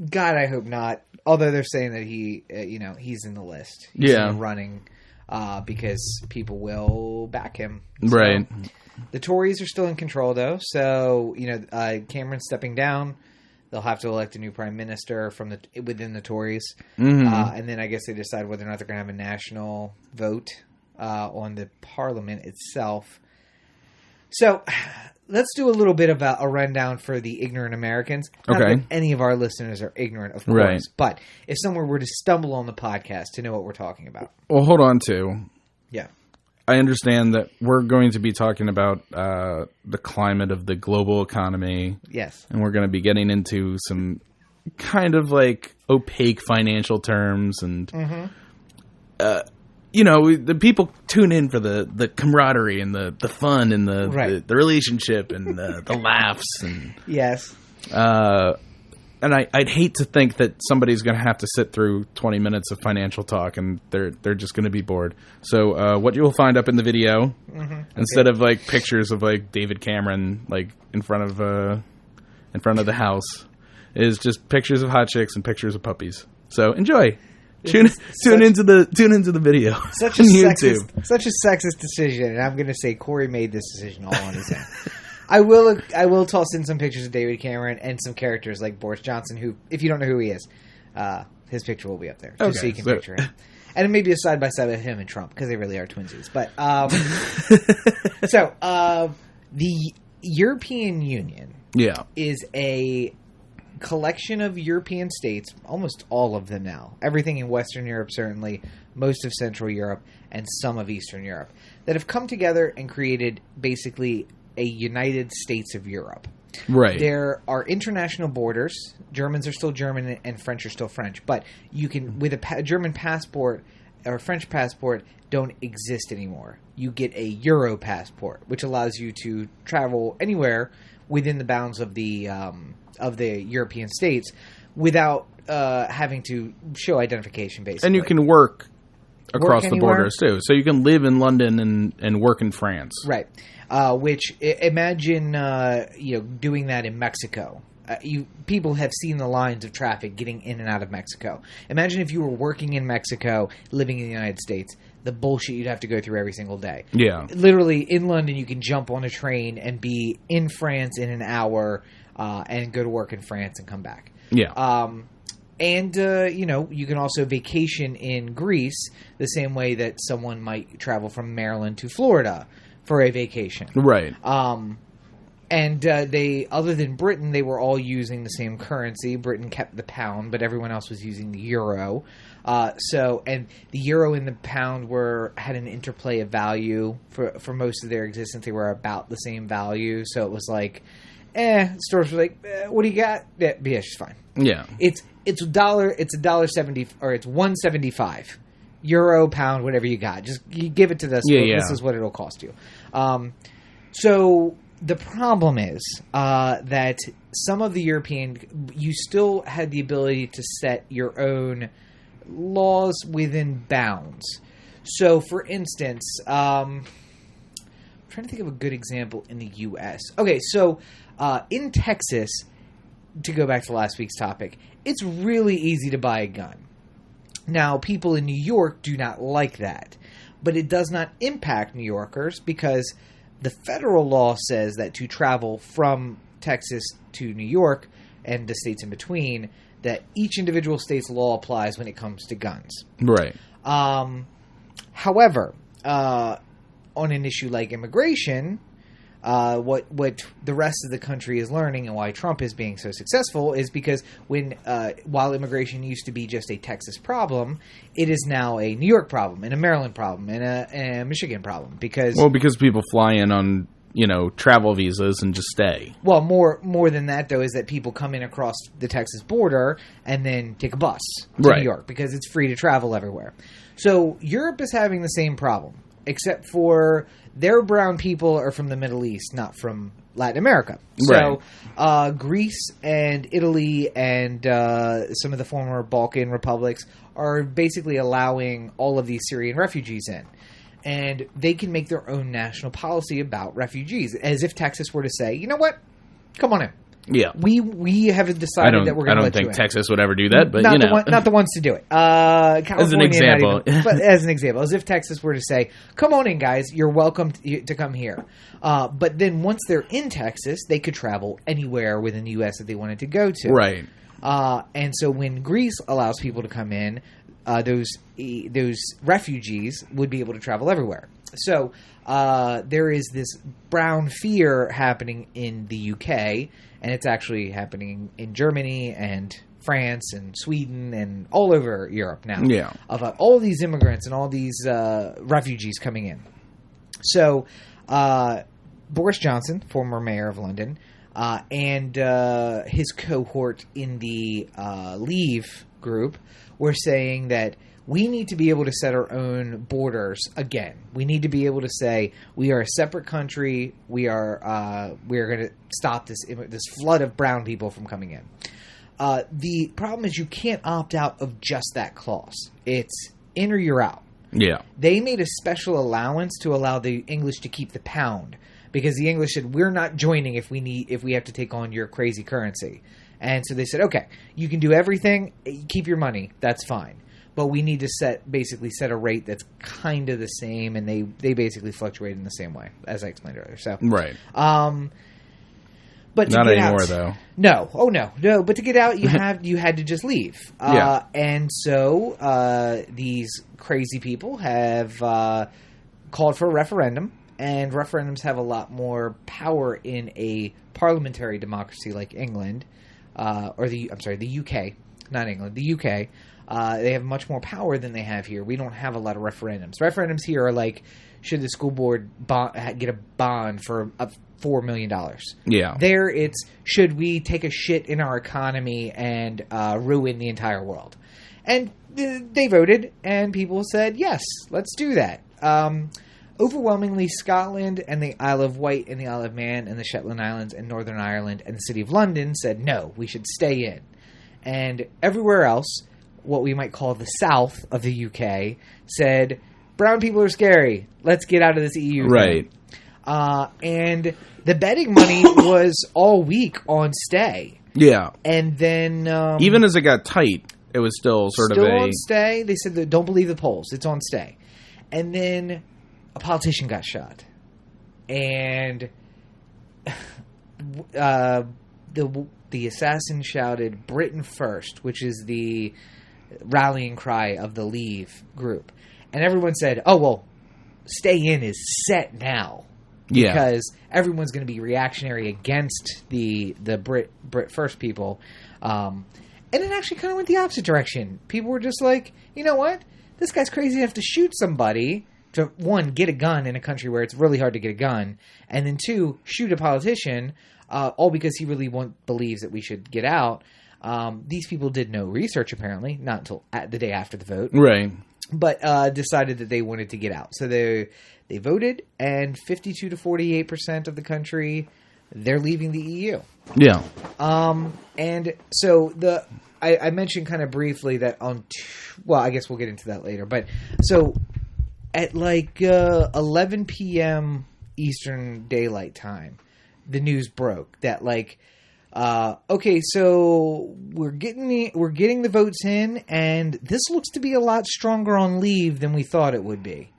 God, I hope not. Although they're saying that he's in the list, he's in the running. Because people will back him. So, right. The Tories are still in control, though. So, Cameron's stepping down. They'll have to elect a new prime minister within the Tories. Mm-hmm. And then I guess they decide whether or not they're going to have a national vote on the parliament itself. So, let's do a little bit of a rundown for the ignorant Americans. Not that any of our listeners are ignorant, of course. Right. But if someone were to stumble on the podcast to know what we're talking about. Well, hold on too. Yeah. I understand that we're going to be talking about the climate of the global economy. Yes. And we're going to be getting into some kind of like opaque financial terms and... Mm-hmm. The people tune in for the camaraderie and the fun and the relationship and the laughs and yes. And I'd hate to think that somebody's going to have to sit through 20 minutes of financial talk and they're just going to be bored. So what you'll find up in the video, instead of like pictures of like David Cameron like in front of the house, is just pictures of hot chicks and pictures of puppies. So enjoy. Tune into the video. Such a sexist decision, and I'm going to say Corey made this decision all on his own. I will toss in some pictures of David Cameron and some characters like Boris Johnson, who, if you don't know who he is, his picture will be up there, just so you can picture him. And maybe a side-by-side with him and Trump, because they really are twinsies. But, the European Union is a collection of European states, almost all of them now, everything in Western Europe certainly, most of Central Europe, and some of Eastern Europe, that have come together and created basically a United States of Europe. Right. There are international borders. Germans are still German and French are still French. But you can, with a German passport or a French passport, don't exist anymore. You get a Euro passport, which allows you to travel anywhere within the bounds of the European states without having to show identification, basically. And you can work across the borders, too. So you can live in London and work in France. Right. Which, imagine doing that in Mexico. People have seen the lines of traffic getting in and out of Mexico. Imagine if you were working in Mexico, living in the United States, the bullshit you'd have to go through every single day. Yeah. Literally, in London, you can jump on a train and be in France in an hour and go to work in France and come back. Yeah. You can also vacation in Greece the same way that someone might travel from Maryland to Florida for a vacation. Right. They, other than Britain, they were all using the same currency. Britain kept the pound, but everyone else was using the euro. And the euro and the pound had an interplay of value for most of their existence. They were about the same value. So it was like, stores were like, what do you got? Yeah, it's fine. Yeah. It's $1.70 or it's $1.75. Euro, pound, whatever you got. Just you give it to this. This is what it'll cost you. So the problem is that some of the you still had the ability to set your own laws within bounds. So, for instance, I'm trying to think of a good example in the U.S. Okay, so in Texas, to go back to last week's topic, it's really easy to buy a gun. Now, people in New York do not like that, but it does not impact New Yorkers because the federal law says that to travel from Texas to New York and the states in between, that each individual state's law applies when it comes to guns. Right. However, on an issue like immigration, what the rest of the country is learning and why Trump is being so successful is because while immigration used to be just a Texas problem, it is now a New York problem and a Maryland problem and a Michigan problem because people fly in on travel visas and just stay. Well, more than that though is that people come in across the Texas border and then take a bus to New York because it's free to travel everywhere. So Europe is having the same problem, except for their brown people are from the Middle East, not from Latin America. So Greece and Italy and some of the former Balkan republics are basically allowing all of these Syrian refugees in. And they can make their own national policy about refugees, as if Texas were to say, you know what, come on in. Yeah, we have decided that we're going to let you in. I don't think Texas would ever do that, but not the ones to do it. As an example, as if Texas were to say, "Come on in, guys, you're welcome to come here." But then once they're in Texas, they could travel anywhere within the U.S. that they wanted to go to. Right. And so when Greece allows people to come in, those refugees would be able to travel everywhere. So there is this brown fear happening in the UK, and it's actually happening in Germany and France and Sweden and all over Europe now. Yeah. About all these immigrants and all these refugees coming in. So Boris Johnson, former mayor of London, and his cohort in the Leave group were saying that we need to be able to set our own borders again. We need to be able to say we are a separate country. We are going to stop this flood of brown people from coming in. The problem is you can't opt out of just that clause. It's in or you're out. Yeah. They made a special allowance to allow the English to keep the pound because the English said we're not joining if we have to take on your crazy currency. And so they said, okay, you can do everything, keep your money, that's fine. But we need to set a rate that's kind of the same, and they basically fluctuate in the same way, as I explained earlier. So, right. But not anymore, though. No. Oh, no. But to get out, you had to just leave. And so these crazy people have called for a referendum, and referendums have a lot more power in a parliamentary democracy like England, the UK, not England, the UK. They have much more power than they have here. We don't have a lot of referendums. Referendums here are like, should the school board get a bond for $4 million. Yeah. There it's, should we take a shit in our economy and ruin the entire world? And they voted, and people said, yes, let's do that. Overwhelmingly, Scotland and the Isle of Wight and the Isle of Man and the Shetland Islands and Northern Ireland and the City of London said, no, we should stay in. And everywhere else, what we might call the south of the UK, said, brown people are scary. Let's get out of this EU. Right. And the betting money was all week on stay. Yeah. And then... even as it got tight, it was still on stay. They said, don't believe the polls. It's on stay. And then a politician got shot. And the assassin shouted, Britain first, which is the rallying cry of the Leave group. And everyone said, oh, well, stay in is set now. Because everyone's going to be reactionary against the Brit first people. And it actually kind of went the opposite direction. People were just like, you know what? This guy's crazy enough to shoot somebody to, one, get a gun in a country where it's really hard to get a gun. And then, two, shoot a politician, all because he really believes that we should get out. These people did no research, apparently, not until the day after the vote. Right. But decided that they wanted to get out. So they voted, and 52 to 48% of the country, they're leaving the EU. Yeah. And so I mentioned kind of briefly that I guess we'll get into that later. But so at like 11 p.m. Eastern Daylight Time, the news broke that like, okay, so we're getting the votes in, and this looks to be a lot stronger on Leave than we thought it would be.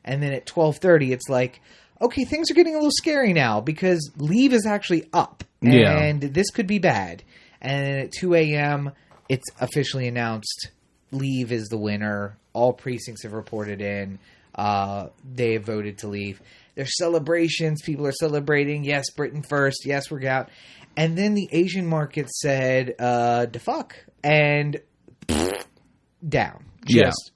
And then at 12:30, it's like, okay, things are getting a little scary now because Leave is actually up, and this could be bad. And at 2 a.m., it's officially announced Leave is the winner. All precincts have reported in. They have voted to leave. There's celebrations. People are celebrating. Yes, Britain first. Yes, we're out. And then the Asian market said, "Da fuck," and down, just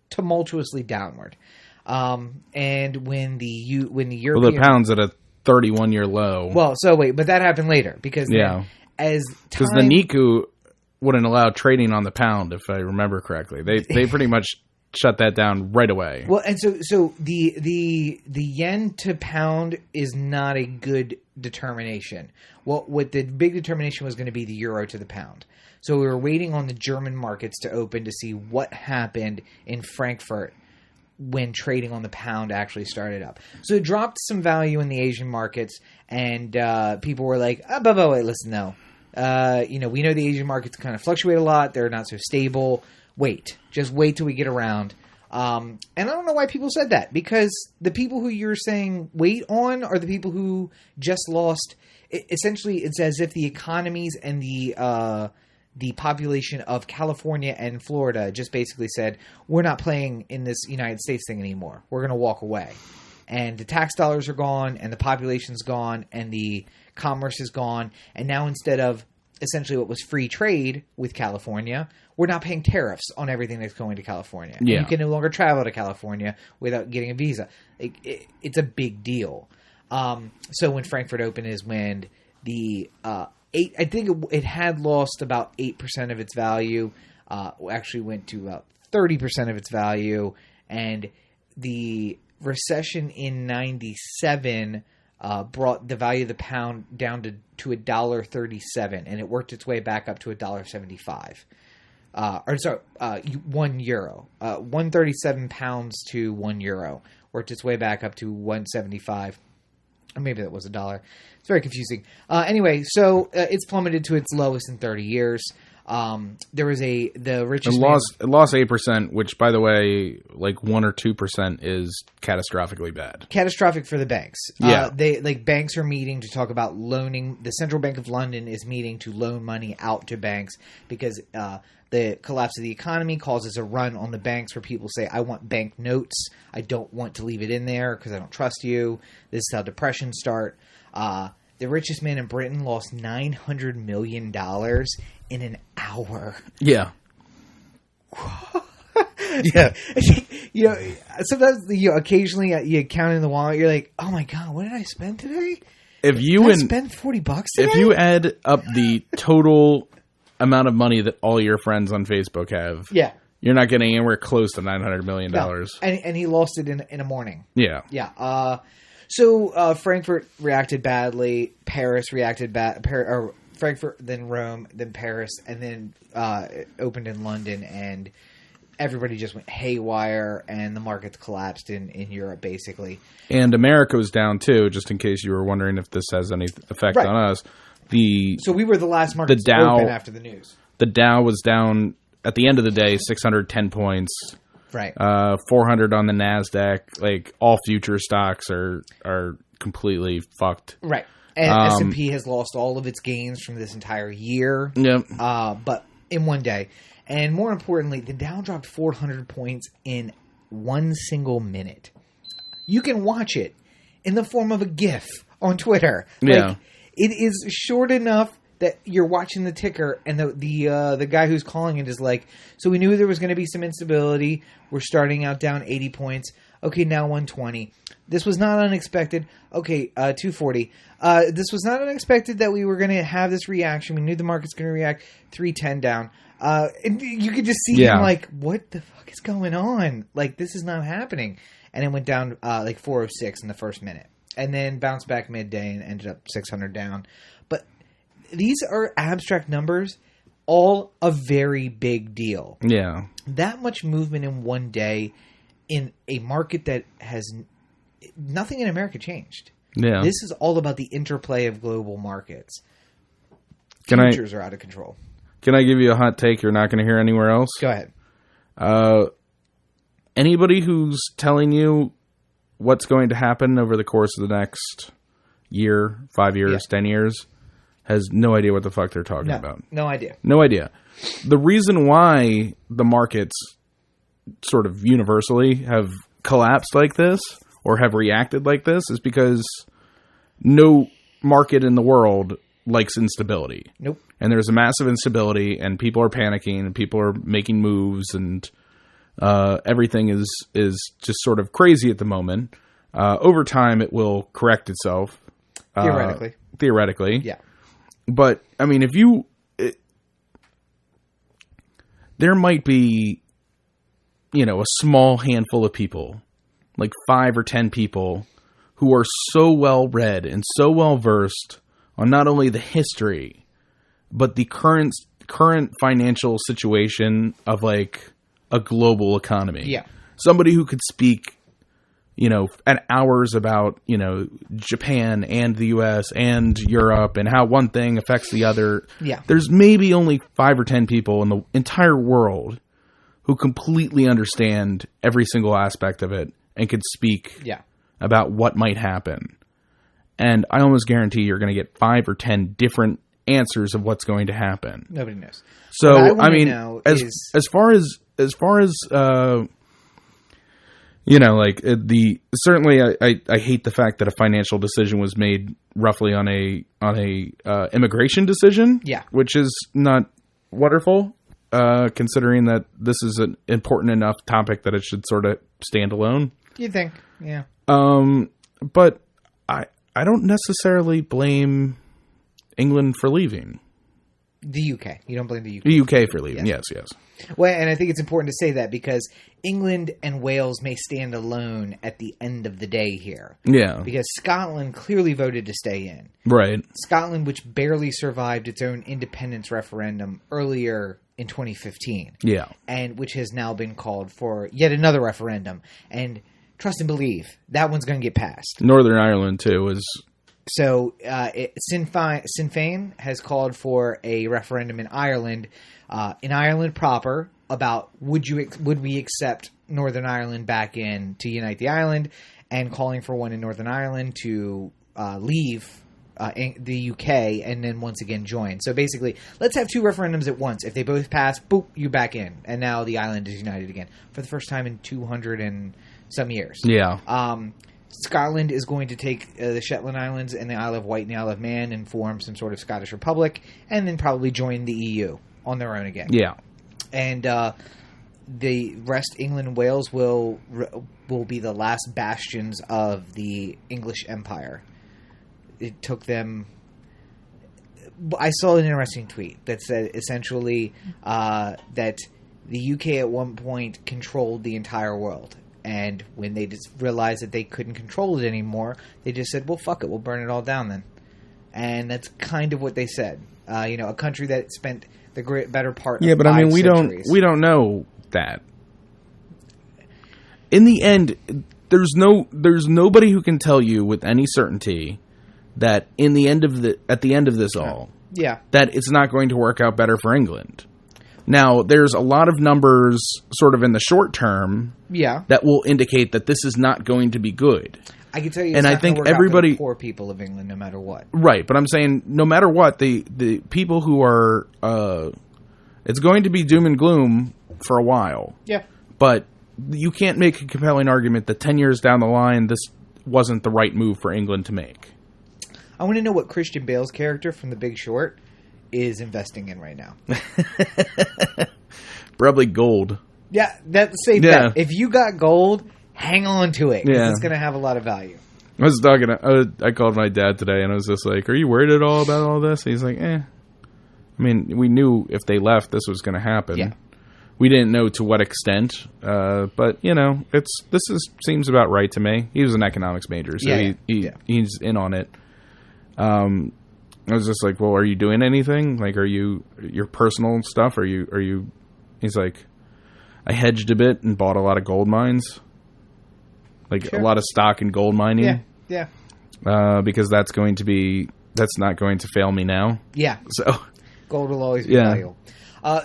tumultuously downward. And when the European, well, the pound's at a 31-year low. Well, so wait, but that happened later because because the Nikkei wouldn't allow trading on the pound, if I remember correctly. They pretty much shut that down right away. Well, and so the yen to pound is not a good determination. Well, what the big determination was going to be the euro to the pound. So we were waiting on the German markets to open to see what happened in Frankfurt when trading on the pound actually started up. So it dropped some value in the Asian markets, and people were like, wait, listen, no. We know the Asian markets kind of fluctuate a lot. They're not so stable. Just wait till we get around. And I don't know why people said that, because the people who you're saying wait on are the people who just lost. Essentially, it's as if the economies and the population of California and Florida just basically said, we're not playing in this United States thing anymore. We're going to walk away. And the tax dollars are gone, and the population's gone, and the commerce is gone. And now instead of essentially what was free trade with California, we're not paying tariffs on everything that's going to California. Yeah. You can no longer travel to California without getting a visa. It's a big deal. So when Frankfurt opened is when the I think it had lost about 8% of its value. Actually went to about 30% of its value, and the recession in '97 brought the value of the pound down to $1.37, and it worked its way back up to $1.75. €1. 137 pounds to €1 worked its way back up to 175. Or maybe that was $1. It's very confusing. Anyway, so it's plummeted to its lowest in 30 years. There was the richest It lost 8%, which, by the way, like 1 or 2% is catastrophically bad. Catastrophic for the banks. Yeah. Banks are meeting to talk about loaning. The Central Bank of London is meeting to loan money out to banks because the collapse of the economy causes a run on the banks where people say, I want bank notes. I don't want to leave it in there because I don't trust you. This is how depressions start. The richest man in Britain lost $900 million in an hour. Yeah. Yeah. Sometimes, occasionally you count in the wallet, you're like, oh my God, what did I spend today? Did I spend $40 today? If you add up the total amount of money that all your friends on Facebook have, you're not getting anywhere close to $900 million. No. And he lost it in a morning. Yeah. Yeah. So Frankfurt reacted badly. Paris reacted bad. Frankfurt, then Rome, then Paris, and then opened in London, and everybody just went haywire, and the markets collapsed in Europe, basically. And America was down, too, just in case you were wondering if this has any effect on us. So we were the last market to open after the news. The Dow was down, at the end of the day, 610 points. Right. 400 on the NASDAQ. Like, all future stocks are completely fucked. Right. And S&P has lost all of its gains from this entire year. Yep. But in one day. And more importantly, the Dow dropped 400 points in one single minute. You can watch it in the form of a GIF on Twitter. Yeah. It is short enough that you're watching the ticker, and the guy who's calling it is like, so we knew there was going to be some instability. We're starting out down 80 points. Okay, now 120. This was not unexpected. Okay, 240. This was not unexpected that we were going to have this reaction. We knew the market's going to react. 310 down. And you could just see him like, what the fuck is going on? Like, this is not happening. And it went down like 406 in the first minute. And then bounced back midday and ended up 600 down. But these are abstract numbers, all a very big deal. Yeah. That much movement in one day in a market that has nothing in America changed. Yeah. This is all about the interplay of global markets. Futures are out of control. Can I give you a hot take you're not going to hear anywhere else? Go ahead. Anybody who's telling you what's going to happen over the course of the next year, 5 years, 10 years, has no idea what the fuck they're talking about. No idea. No idea. The reason why the markets sort of universally have collapsed like this or have reacted like this is because no market in the world likes instability. Nope. And there's a massive instability, and people are panicking, and people are making moves, and everything is just sort of crazy at the moment. Over time, it will correct itself. Theoretically. Yeah. But, I mean, there might be, a small handful of people, like 5 or 10 people, who are so well read and so well versed on not only the history, but the current financial situation of like a global economy. Yeah. Somebody who could speak, at hours about, Japan and the US and Europe and how one thing affects the other. Yeah. There's maybe only 5 or 10 people in the entire world who completely understand every single aspect of it and could speak about what might happen. And I almost guarantee you're going to get 5 or 10 different answers of what's going to happen. Nobody knows. So, I mean, as far as certainly I hate the fact that a financial decision was made roughly on a immigration decision. Yeah. Which is not wonderful, considering that this is an important enough topic that it should sort of stand alone. You think? Yeah. But I don't necessarily blame England for leaving. The UK. You don't blame the UK. The UK for leaving. Yes. Well, and I think it's important to say that because England and Wales may stand alone at the end of the day here. Yeah. Because Scotland clearly voted to stay in. Right. Scotland, which barely survived its own independence referendum earlier in 2015. Yeah. And which has now been called for yet another referendum. And trust and believe, that one's going to get passed. Northern Ireland, too, So Sinn Féin has called for a referendum in Ireland proper, about would we accept Northern Ireland back in to unite the island, and calling for one in Northern Ireland to leave the UK and then once again join. So basically, let's have two referendums at once. If they both pass, boop, you back in, and now the island is united again for the first time in 200 and some years. Yeah. Scotland is going to take the Shetland Islands and the Isle of Wight and the Isle of Man and form some sort of Scottish Republic, and then probably join the EU on their own again. Yeah. And the rest, England and Wales, will be the last bastions of the English Empire. It took them... I saw an interesting tweet that said essentially that the UK at one point controlled the entire world. And when they just realized that they couldn't control it anymore, they just said, well, fuck it, we'll burn it all down then. And that's kind of what they said. A country that spent the better part of 5 centuries. we don't know that. In the end, there's nobody who can tell you with any certainty that at the end of this all, that it's not going to work out better for England. Now, there's a lot of numbers sort of in the short term that will indicate that this is not going to be good. I can tell you, and I think everybody, the poor people of England, no matter what. Right, but I'm saying no matter what, the people who are, it's going to be doom and gloom for a while. Yeah. But you can't make a compelling argument that 10 years down the line, this wasn't the right move for England to make. I want to know what Christian Bale's character from The Big Short is investing in right now. Probably gold. Yeah, that's a safe bet. If you got gold, hang on to it. Yeah. It's going to have a lot of value. I called my dad today and I was just like, are you worried at all about all this? And he's like, I mean, we knew if they left, this was going to happen. Yeah. We didn't know to what extent, but seems about right to me. He was an economics major, so he's in on it. I was just like, well, are you doing anything? Like, are you your personal stuff? Are you? He's like, I hedged a bit and bought a lot of gold mines, like a lot of stock in gold mining. Yeah. Because that's not going to fail me now. Yeah. So gold will always be valuable.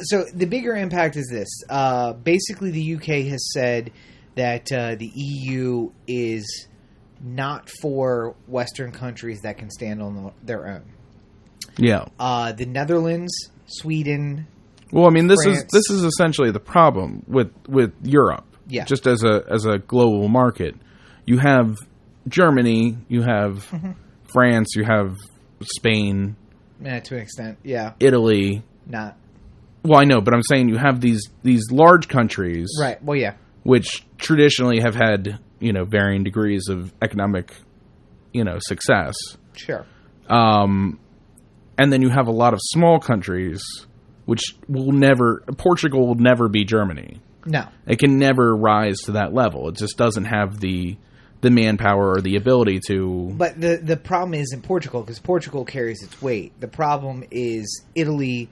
So the bigger impact is this. Basically, the UK has said that the EU is not for Western countries that can stand on their own. Yeah. The Netherlands, Sweden. Well, I mean, this France. is essentially the problem with Europe. Yeah. Just as a global market, you have Germany, you have France, you have Spain. Yeah, to an extent. Yeah. Italy. Not. Well, I know, but I'm saying you have these large countries. Right. Well, yeah. Which traditionally have had, varying degrees of economic, success. Sure. And then you have a lot of small countries, which Portugal will never be Germany. No. It can never rise to that level. It just doesn't have the manpower or the ability to... But the problem is in Portugal, because Portugal carries its weight. The problem is Italy...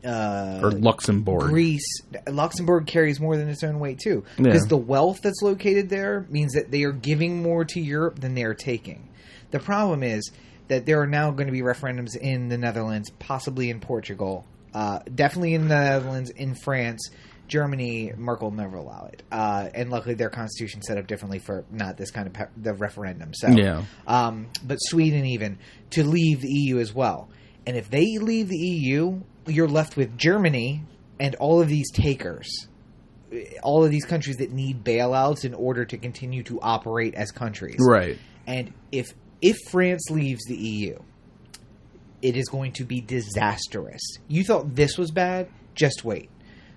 or Luxembourg. Greece. Luxembourg carries more than its own weight, too. Because the wealth that's located there means that they are giving more to Europe than they are taking. The problem is that there are now going to be referendums in the Netherlands, possibly in Portugal, definitely in the Netherlands, in France, Germany. Merkel will never allow it. And luckily their constitution set up differently for not this kind of the referendum. So, but Sweden even, to leave the EU as well. And if they leave the EU... you're left with Germany and all of these takers, all of these countries that need bailouts in order to continue to operate as countries. Right. And if France leaves the EU, it is going to be disastrous. You thought this was bad? Just wait.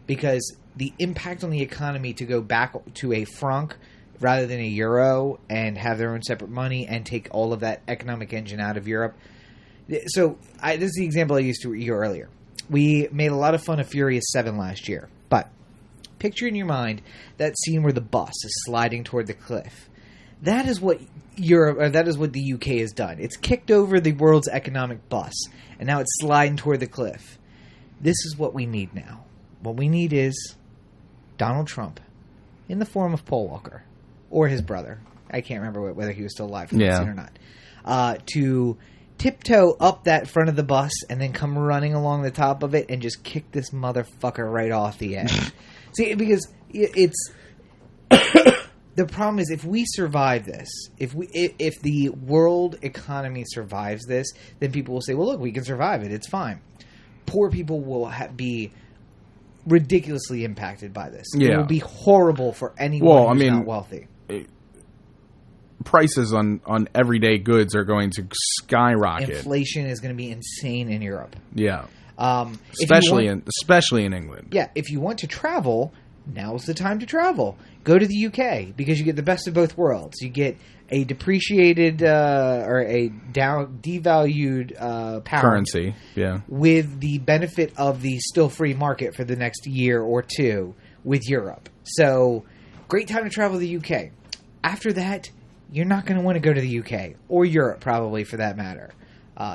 Because the impact on the economy to go back to a franc rather than a euro and have their own separate money and take all of that economic engine out of Europe. So this is the example I used to you earlier. We made a lot of fun of Furious 7 last year, but picture in your mind that scene where the bus is sliding toward the cliff. That is what the UK has done. It's kicked over the world's economic bus, and now it's sliding toward the cliff. This is what we need now. What we need is Donald Trump in the form of Paul Walker or his brother. I can't remember whether he was still alive from that scene or not. to tiptoe up that front of the bus and then come running along the top of it and just kick this motherfucker right off the edge. See, because it's the problem is if we survive this, if the world economy survives this, then people will say, well, look, we can survive it. It's fine. Poor people will be ridiculously impacted by this. Yeah. It will be horrible for anyone who's not wealthy. Prices on everyday goods are going to skyrocket. Inflation is going to be insane in Europe. Yeah. Especially in England. Yeah, if you want to travel, now's the time to travel. Go to the UK because you get the best of both worlds. You get a depreciated or a devalued pound currency, yeah, with the benefit of the still free market for the next year or two with Europe. So, great time to travel to the UK. After that, you're not going to want to go to the UK or Europe, probably for that matter.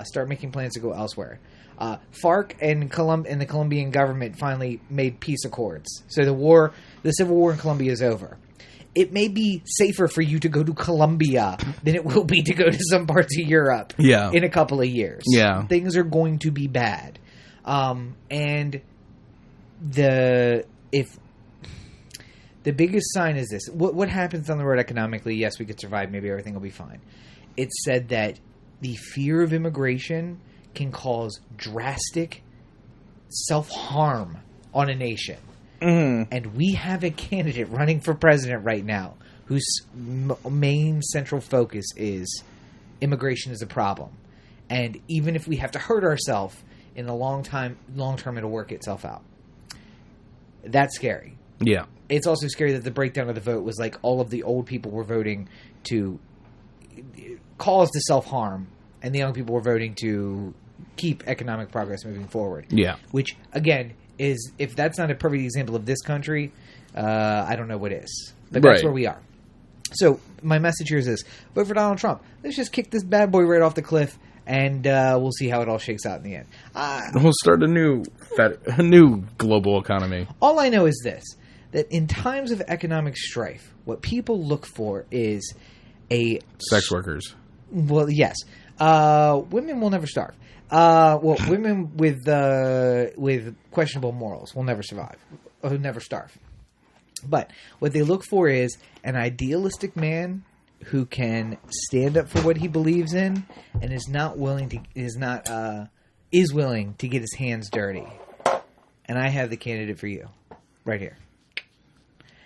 Start making plans to go elsewhere. FARC and the Colombian government finally made peace accords. So the civil war in Colombia is over. It may be safer for you to go to Colombia than it will be to go to some parts of Europe in a couple of years. Yeah. Things are going to be bad. And the biggest sign is this. What happens on the road economically? Yes, we could survive. Maybe everything will be fine. It's said that the fear of immigration can cause drastic self-harm on a nation. And we have a candidate running for president right now whose main central focus is immigration is a problem. And even if we have to hurt ourselves, in the long term, it'll work itself out. That's scary. Yeah. It's also scary that the breakdown of the vote was like all of the old people were voting to cause the self-harm, and the young people were voting to keep economic progress moving forward. Yeah. Which, again, is, if that's not a perfect example of this country, I don't know what is. But that's where we are. So, my message here is this. Vote for Donald Trump. Let's just kick this bad boy right off the cliff, and we'll see how it all shakes out in the end. We'll start a new global economy. All I know is this, that in times of economic strife, what people look for is a... Sex workers. Well, yes. Women will never starve. Women with questionable morals will never survive. Will never starve. But what they look for is an idealistic man who can stand up for what he believes in and is willing to get his hands dirty. And I have the candidate for you, right here.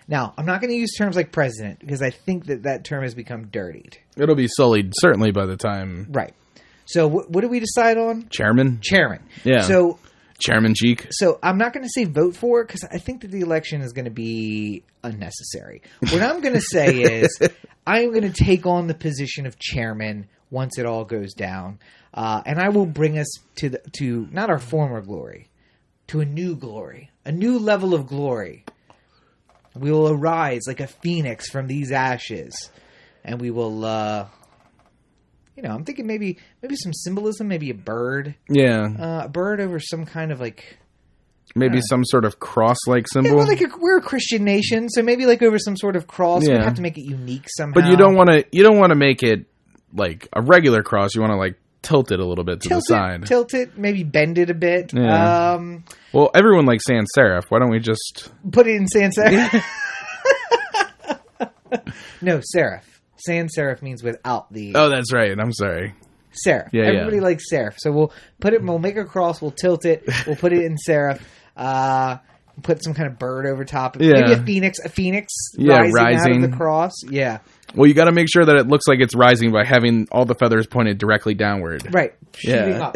Now, I'm not going to use terms like president because I think that term has become dirtied. It'll be sullied certainly by the time. Right. So what do we decide on? Chairman. Yeah. So Chairman Cheek. So I'm not going to say vote for it because I think that the election is going to be unnecessary. What I'm going to say is I'm going to take on the position of chairman once it all goes down, and I will bring us to not our former glory, to a new glory, a new level of glory. We will arise like a phoenix from these ashes, and we will. I'm thinking maybe some symbolism, maybe a bird. Yeah. A bird over some kind of like... Maybe some sort of cross-like symbol. Yeah, we're a Christian nation, so maybe like over some sort of cross. Yeah. We have to make it unique somehow. But you don't want to make it like a regular cross. You want to like tilt it a little bit to the side. Tilt it, maybe bend it a bit. Yeah. Well, everyone likes sans serif. Why don't we just... Put it in sans serif? No, serif. Sans serif means without the... Oh, that's right. I'm sorry. Serif. Yeah, everybody likes serif. So we'll make a cross, we'll tilt it, we'll put it in serif, put some kind of bird over top of it. Yeah. Maybe a phoenix rising out of the cross. Yeah. Well, you got to make sure that it looks like it's rising by having all the feathers pointed directly downward. Right. Shooting up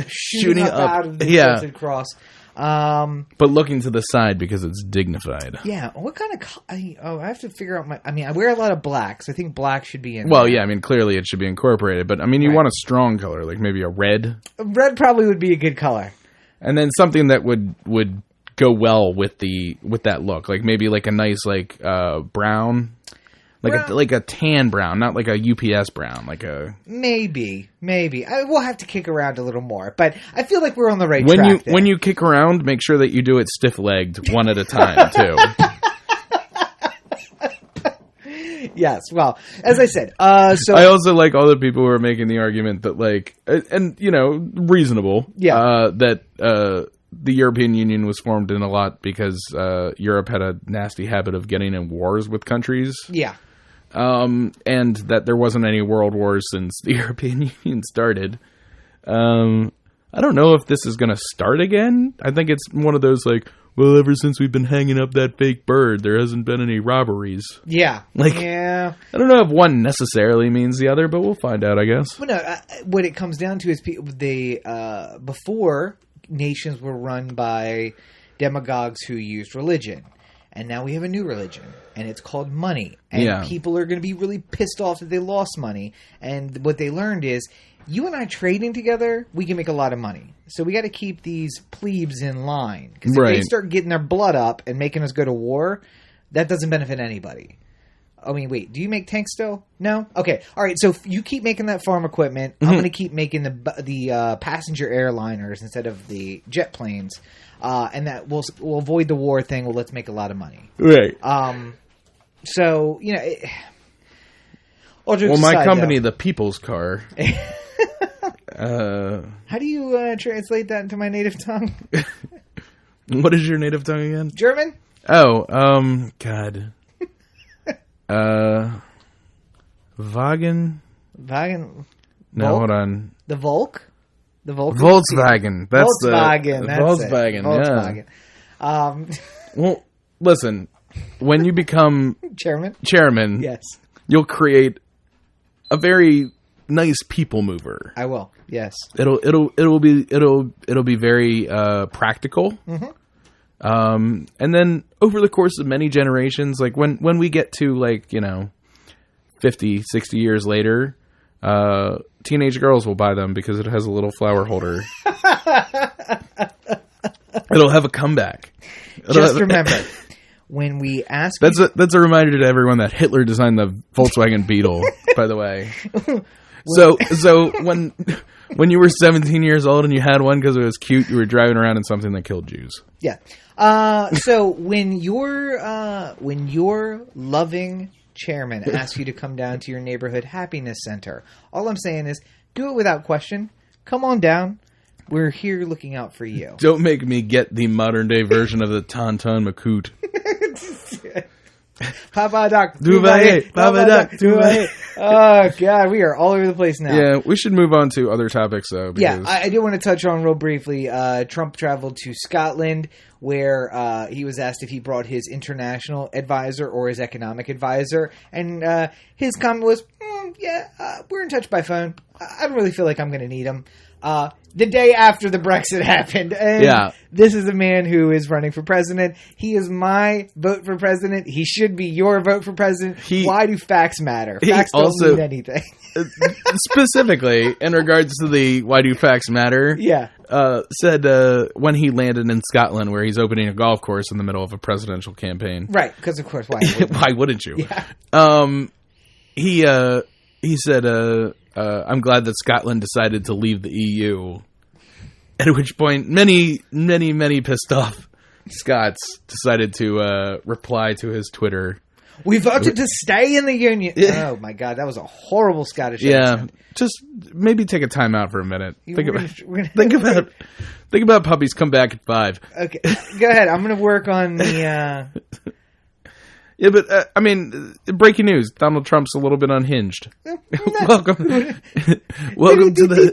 out of the tilted cross. But looking to the side because it's dignified. Yeah. What kind of... I have to figure out I wear a lot of black, so I think black should be in Well, there. yeah, clearly it should be incorporated. But, you want a strong color, like maybe a red. Red probably would be a good color. And then something that would go well with that look. Like maybe like a nice brown... Like a tan brown, not like a UPS brown, like a... Maybe. We'll have to kick around a little more, but I feel like we're on the right track there. When you kick around, make sure that you do it stiff-legged one at a time, too. Yes. Well, as I said, so I also like all the people who are making the argument that, like, and reasonable. Yeah. That the European Union was formed in a lot because Europe had a nasty habit of getting in wars with countries. Yeah. And that there wasn't any world wars since the European Union started. I don't know if this is going to start again. I think it's one of those, like, well, ever since we've been hanging up that fake bird, there hasn't been any robberies. Yeah. Like, yeah. I don't know if one necessarily means the other, but we'll find out, I guess. Well, no, what it comes down to is before nations were run by demagogues who used religion. And now we have a new religion, and it's called money. And people are going to be really pissed off that they lost money. And what they learned is, you and I trading together, we can make a lot of money. So we got to keep these plebes in line. Because if they start getting their blood up and making us go to war, that doesn't benefit anybody. I mean, wait, do you make tanks still? No? Okay. All right, so you keep making that farm equipment. I'm going to keep making the passenger airliners instead of the jet planes. And that we'll avoid the war thing. Well, let's make a lot of money. Right. So, my company, the People's Car. How do you translate that into my native tongue? What is your native tongue again? German? Oh, God. Wagen? Wagen? No, Volk? hold on. The Volk? The Volk? Volkswagen. That's Volkswagen. That's Volkswagen. Volkswagen. Yeah. Well, listen. When you become chairman, yes, you'll create a very nice people mover. I will. Yes. It'll be very practical. Mm-hmm. And then over the course of many generations, like when we get to 50, 60 years later, teenage girls will buy them because it has a little flower holder. It'll have a comeback. Remember, when we ask... That's a reminder to everyone that Hitler designed the Volkswagen Beetle, by the way. So when you were 17 years old and you had one because it was cute, you were driving around in something that killed Jews. Yeah. So when your loving chairman asks you to come down to your neighborhood happiness center, all I'm saying is do it without question. Come on down. We're here looking out for you. Don't make me get the modern day version of the Tauntaun Macoute. Papa Doc, Papa Doc, oh God, we are all over the place now. Yeah, we should move on to other topics though. Yeah, I do want to touch on real briefly. Trump traveled to Scotland, where he was asked if he brought his international advisor or his economic advisor, and his comment was, we're in touch by phone. I don't really feel like I'm going to need him. The day after the Brexit happened. And this is a man who is running for president. He is my vote for president. He should be your vote for president. Why do facts matter? Facts don't mean anything. Specifically, in regards to the why do facts matter, said when he landed in Scotland, where he's opening a golf course in the middle of a presidential campaign. Right, because of course, why? Why wouldn't you? Yeah. He said, I'm glad that Scotland decided to leave the EU. At which point, many pissed off Scots decided to reply to his Twitter. We voted to stay in the Union. Oh my God, that was a horrible Scottish accent. Just maybe take a time out for a minute. Think about puppies come back at 5. Okay, go ahead. I'm going to work on the... Yeah, but, breaking news. Donald Trump's a little bit unhinged. Welcome to the...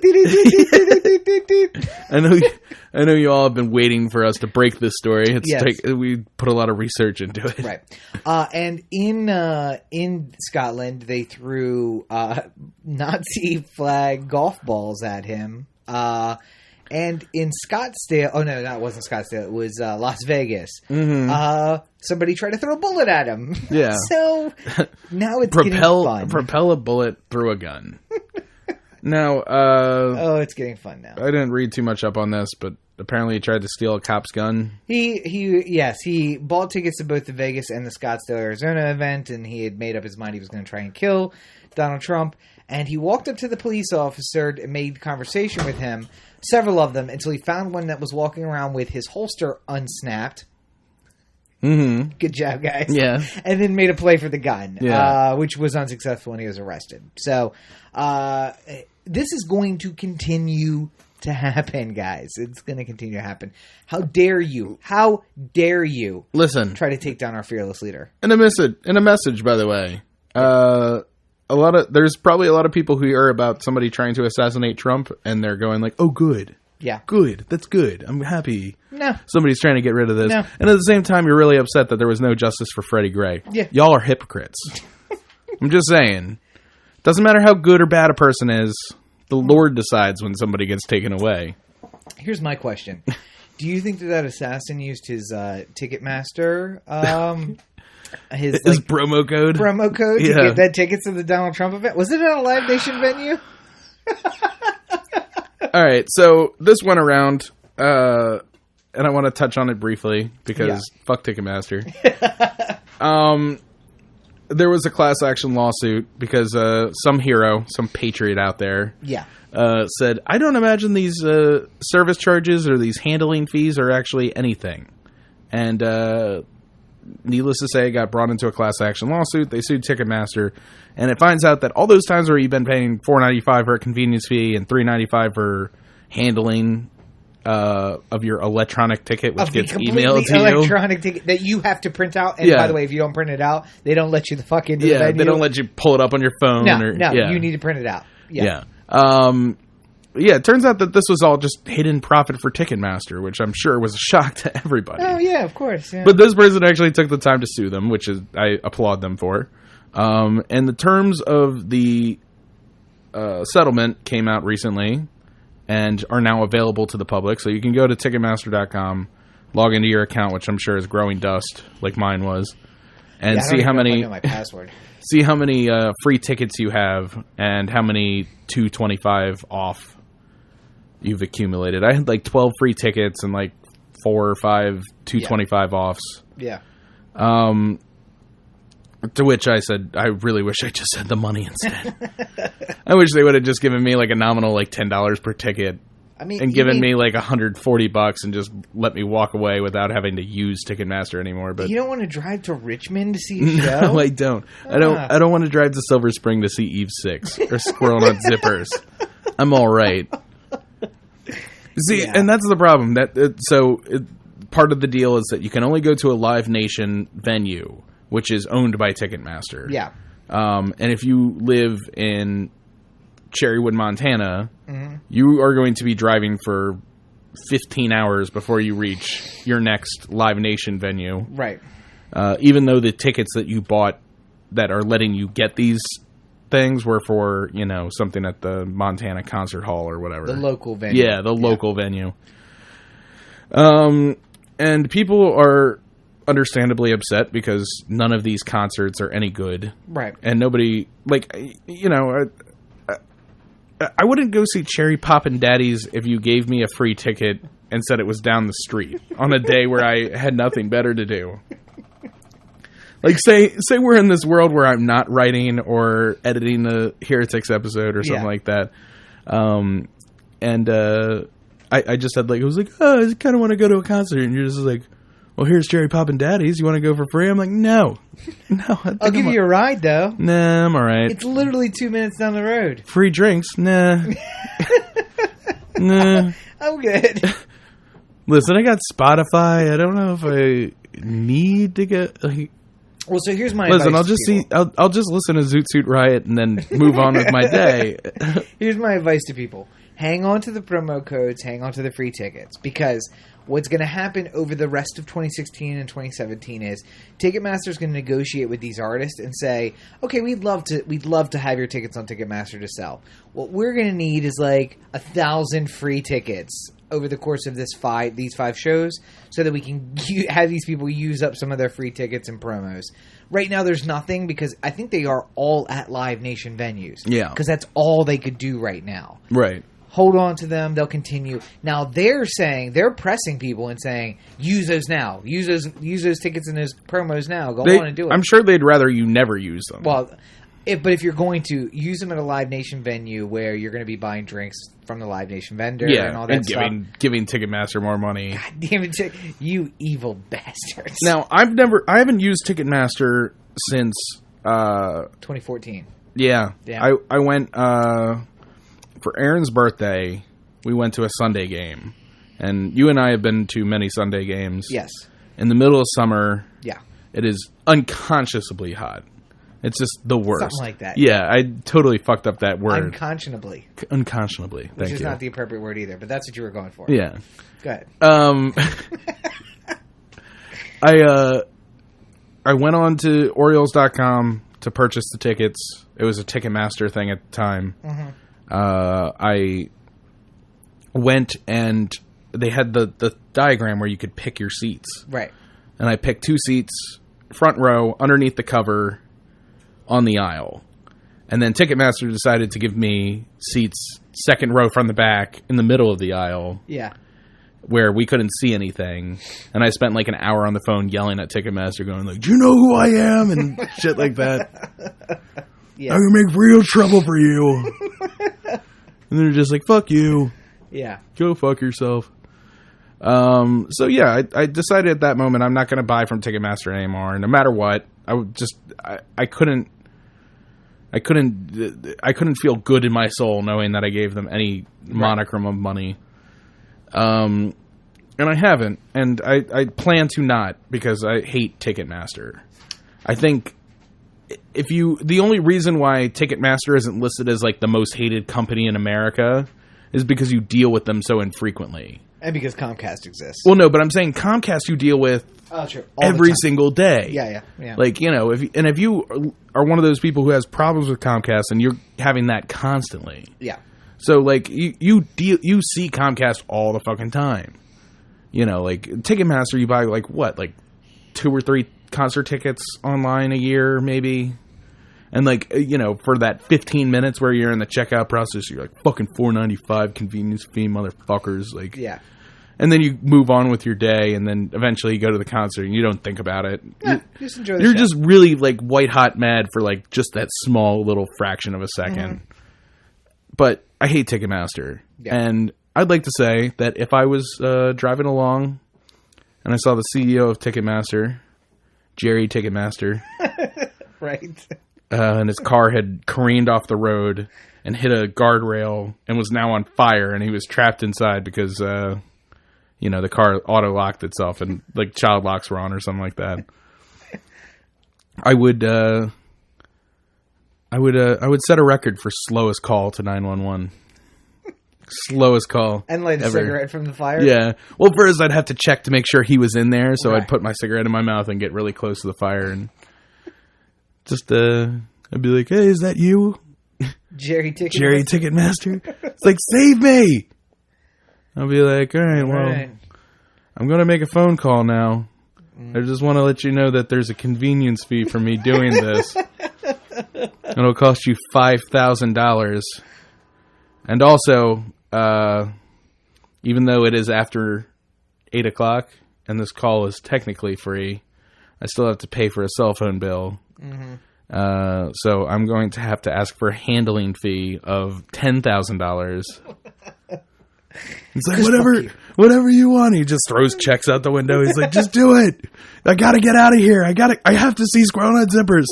I know you all have been waiting for us to break this story. We put a lot of research into it. Right. And in Scotland, they threw Nazi flag golf balls at him. And in Scottsdale, oh no, that wasn't Scottsdale. It was Las Vegas. Mm-hmm. Somebody tried to throw a bullet at him. Yeah. So now it's getting fun. Propel a bullet through a gun. Now, it's getting fun now. I didn't read too much up on this, but apparently he tried to steal a cop's gun. He bought tickets to both the Vegas and the Scottsdale, Arizona event, and he had made up his mind he was going to try and kill Donald Trump. And he walked up to the police officer and made conversation with him, several of them, until he found one that was walking around with his holster unsnapped. Mm-hmm. Good job, guys. Yeah. And then made a play for the gun, Yeah. which was unsuccessful when he was arrested. So this is going to continue to happen, guys. It's going to continue to happen. How dare you? How dare you? Listen, try to take down our fearless leader. In a message, by the way, there's probably a lot of people who hear about somebody trying to assassinate Trump, and they're going like, "Oh, good, yeah, good, that's good. I'm happy." No, somebody's trying to get rid of this, no. And at the same time, you're really upset that there was no justice for Freddie Gray. Yeah, y'all are hypocrites. I'm just saying. Doesn't matter how good or bad a person is. The Lord decides when somebody gets taken away. Here's my question. Do you think that assassin used his Ticketmaster, his promo code? Promo code to get that tickets to the Donald Trump event? Was it at a Live Nation venue? All right, so this went around, and I want to touch on it briefly because fuck Ticketmaster. There was a class action lawsuit because some hero, some patriot out there, said, "I don't imagine these service charges or these handling fees are actually anything." And needless to say, got brought into a class action lawsuit. They sued Ticketmaster, and it finds out that all those times where you've been paying $4.95 for a convenience fee and $3.95 for handling of your electronic ticket, which gets emailed to you. Electronic ticket that you have to print out. And by the way, if you don't print it out, they don't let you the fuck into the venue. They don't let you pull it up on your phone. No, you need to print it out. Yeah. It turns out that this was all just hidden profit for Ticketmaster, which I'm sure was a shock to everybody. Oh, yeah, of course. Yeah. But this person actually took the time to sue them, which is I applaud them for. And the terms of the settlement came out recently and are now available to the public. So you can go to Ticketmaster.com, log into your account, which I'm sure is growing dust, like mine was, and see how many my password. See how many free tickets you have and how many $2.25 off you've accumulated. I had like 12 free tickets and like 4 or 5 $2.25 offs. Yeah. To which I said, I really wish I just had the money instead. I wish they would have just given me like a nominal like $10 per ticket. And given me like $140 and just let me walk away without having to use Ticketmaster anymore. But you don't want to drive to Richmond to see a show? No, I don't. I don't want to drive to Silver Spring to see Eve 6 or Squirrel Nut Zippers. I'm all right. See, and that's the problem. Part of the deal is that you can only go to a Live Nation venue, which is owned by Ticketmaster. Yeah. And if you live in Cherrywood, Montana, you are going to be driving for 15 hours before you reach your next Live Nation venue. Right. Even though the tickets that you bought that are letting you get these things were for, something at the Montana Concert Hall or whatever. The local venue. Yeah, the local venue. And people are understandably upset because none of these concerts are any good. Right. And nobody, I wouldn't go see Cherry Poppin' Daddies if you gave me a free ticket and said it was down the street on a day where I had nothing better to do. Like, say we're in this world where I'm not writing or editing the Heretics episode or something like that. I just said, I kind of want to go to a concert. And you're just like, well, here's Cherry Poppin' Daddies. You want to go for free? I'm like, no. I'll give you a ride, though. Nah, I'm all right. It's literally 2 minutes down the road. Free drinks? Nah. Nah. I'm good. Listen, I got Spotify. I don't know if I need to get... Well, so here's my advice. I'll just listen to Zoot Suit Riot and then move on with my day. Here's my advice to people. Hang on to the promo codes. Hang on to the free tickets. Because what's going to happen over the rest of 2016 and 2017 is Ticketmaster's going to negotiate with these artists and say, okay, we'd love to have your tickets on Ticketmaster to sell. What we're going to need is like 1,000 free tickets over the course of these 5 shows so that we can have these people use up some of their free tickets and promos. Right now there's nothing because I think they are all at Live Nation venues. Yeah. Because that's all they could do right now. Right. Hold on to them. They'll continue. Now they're pressing people and saying, use those now. Use those tickets and those promos now. Go on and do it. I'm sure they'd rather you never use them. Well, But if you're going to use them at a Live Nation venue where you're going to be buying drinks from the Live Nation vendor and all that stuff. Giving Ticketmaster more money. God damn it, you evil bastards. Now, I haven't used Ticketmaster since 2014. Yeah. I went for Aaron's birthday. We went to a Sunday game, and you and I have been to many Sunday games. Yes. In the middle of summer. Yeah. It is unconscionably hot. It's just the worst. Something like that. Yeah, I totally fucked up that word. Unconscionably. Unconscionably. Thank you. Which is not the appropriate word either, but that's what you were going for. Yeah. Go ahead. I went on to Orioles.com to purchase the tickets. It was a Ticketmaster thing at the time. Mm-hmm. I went and they had the diagram where you could pick your seats. Right. And I picked 2 seats, front row, underneath the cover, on the aisle. And then Ticketmaster decided to give me seats second row from the back in the middle of the aisle. Yeah. Where we couldn't see anything. And I spent like an hour on the phone yelling at Ticketmaster going like, do you know who I am? And shit like that. Yeah. I'm going to make real trouble for you. And they're just like, fuck you. Yeah. Go fuck yourself. So yeah, I decided at that moment I'm not going to buy from Ticketmaster anymore. No matter what, I couldn't feel good in my soul knowing that I gave them any monicum of money. And I haven't, and I plan to not because I hate Ticketmaster. I think the only reason why Ticketmaster isn't listed as like the most hated company in America is because you deal with them so infrequently. And because Comcast exists. Well, no, but I'm saying Comcast you deal with every single day. Yeah. Like, you know, if you are one of those people who has problems with Comcast and you're having that constantly. Yeah. So, like, you see Comcast all the fucking time. You know, like, Ticketmaster, you buy, like, what? Like, 2 or 3 concert tickets online a year, maybe? And, like, you know, for that 15 minutes where you're in the checkout process, you're like, fucking $4.95 convenience fee, motherfuckers. Like, yeah. And then you move on with your day, and then eventually you go to the concert, and you don't think about it. Yeah, just enjoy the You're show. just really, like, white-hot mad for, like, just that small little fraction of a second. Mm-hmm. But I hate Ticketmaster. Yeah. And I'd like to say that if I was driving along, and I saw the CEO of Ticketmaster, Jerry Ticketmaster. Right. And his car had careened off the road and hit a guardrail and was now on fire, and he was trapped inside because... you know, the car auto-locked itself and, like, child locks were on or something like that. I would set a record for slowest call to 911. Slowest call. And light a cigarette from the fire? Yeah. Well, first I'd have to check to make sure he was in there, so I'd put my cigarette in my mouth and get really close to the fire and just, I'd be like, hey, is that you? Jerry Ticketmaster? It's like, save me! I'll be like, all right, I'm going to make a phone call now. I just want to let you know that there's a convenience fee for me doing this. It'll cost you $5,000. And also, even though it is after 8 o'clock and this call is technically free, I still have to pay for a cell phone bill. Mm-hmm. So I'm going to have to ask for a handling fee of $10,000. He's like, whatever you want. He just throws checks out the window. He's like, just do it. I gotta get out of here. I have to see Squirrel Nut Zippers.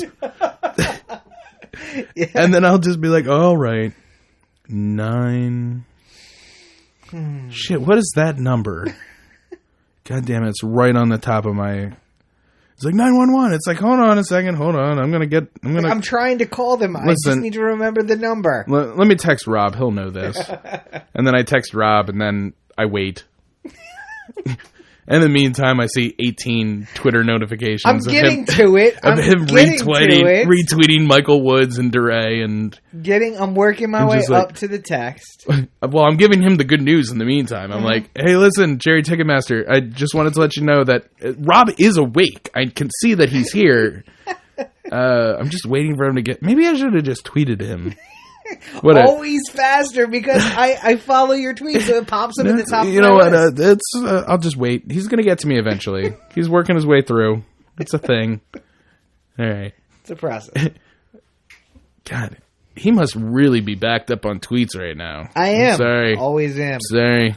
Yeah. And then I'll just be like, all right. 9. Shit, what is that number? God damn it, it's right on the top of my... It's like 911. It's like, hold on a second. Hold on. I'm trying to call them. Listen, I just need to remember the number. Let me text Rob. He'll know this. And then I text Rob, and then I wait. In the meantime, I see 18 Twitter notifications. I'm getting to it. Of him retweeting Michael Woods and DeRay and I'm working my way up to the text. Well, I'm giving him the good news in the meantime. I'm like, hey, listen, Jerry Ticketmaster, I just wanted to let you know that Rob is awake. I can see that he's here. I'm just waiting for him to get... Maybe I should have just tweeted him. Always faster because I follow your tweets, so it pops up in the top. You know what? I'll just wait. He's gonna get to me eventually. He's working his way through. It's a thing. All right. It's a process. God, he must really be backed up on tweets right now. I am. I'm sorry. Always am. Sorry.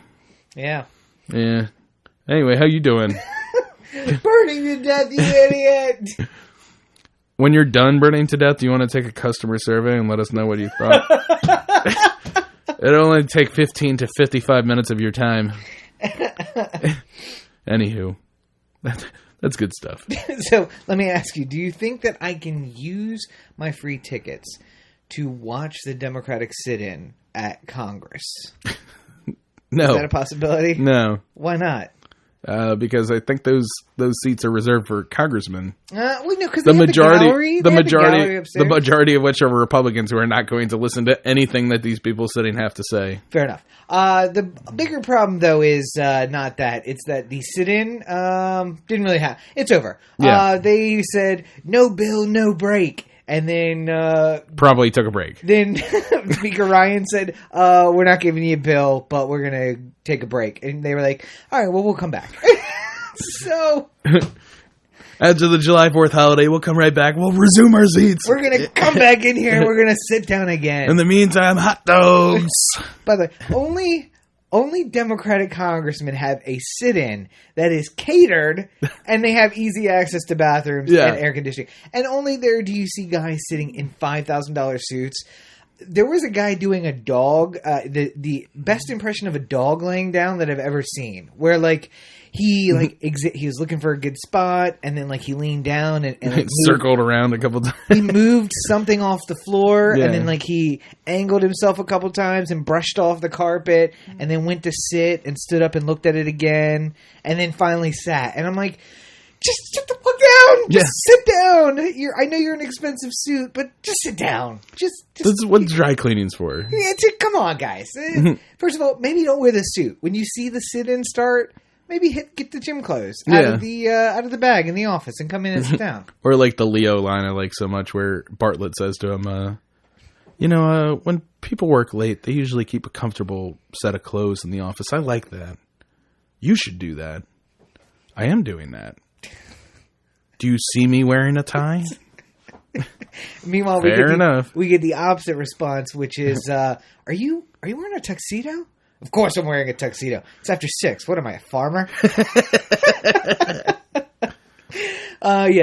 Yeah. Yeah. Anyway, how you doing? Burning to death, you idiot! When you're done burning to death, do you want to take a customer survey and let us know what you thought? It'll only take 15 to 55 minutes of your time. Anywho, that's good stuff. So let me ask you, do you think that I can use my free tickets to watch the Democratic sit-in at Congress? No. Is that a possibility? No. Why not? Because I think those seats are reserved for congressmen. Well, no, because the majority of which are Republicans who are not going to listen to anything that these people sitting have to say. Fair enough. The bigger problem, though, is not that. It's that the sit-in didn't really happen. It's over. Yeah. They said, no bill, no break. And then... probably took a break. Then Speaker Ryan said, we're not giving you a bill, but we're going to take a break. And they were like, all right, well, we'll come back. So... After the July 4th holiday, we'll come right back. We'll resume our seats. We're going to come back in here and we're going to sit down again. In the meantime, hot dogs. By the way, only Democratic congressmen have a sit-in that is catered, and they have easy access to bathrooms and air conditioning. And only there do you see guys sitting in $5,000 suits. There was a guy doing a dog, the best impression of a dog laying down that I've ever seen, where he was looking for a good spot, and then he leaned down and circled around a couple times. He moved something off the floor, and then he angled himself a couple times and brushed off the carpet, and then went to sit and stood up and looked at it again, and then finally sat. And I'm like, just sit the fuck down. Just sit down. I know you're an expensive suit, but just sit down. Just That's what dry cleaning's for. Yeah, come on, guys. First of all, maybe don't wear the suit when you see the sit-in start. Maybe get the gym clothes out of the bag in the office and come in and sit down. Or the Leo line I like so much, where Bartlett says to him, when people work late, they usually keep a comfortable set of clothes in the office. I like that. You should do that. I am doing that. Do you see me wearing a tie? Meanwhile, we get the opposite response, which is, "Are you wearing a tuxedo?" Of course, I'm wearing a tuxedo. It's after 6. What am I, a farmer?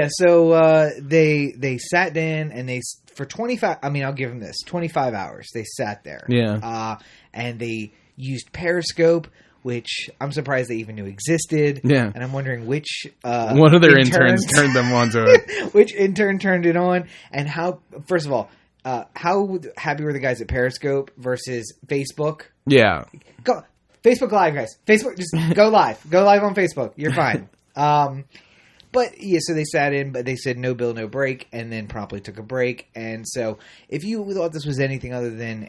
So they sat in and for 25. I mean, I'll give them this: 25 hours. They sat there. Yeah. And they used Periscope, which I'm surprised they even knew existed. Yeah. And I'm wondering which one of their interns turned them on to it. Which intern turned it on, and how? First of all, how happy were the guys at Periscope versus Facebook? Yeah. Go Facebook Live, guys. Facebook, just go live. Go live on Facebook. You're fine. But yeah, so they sat in, but they said no bill, no break, and then promptly took a break. And so, if you thought this was anything other than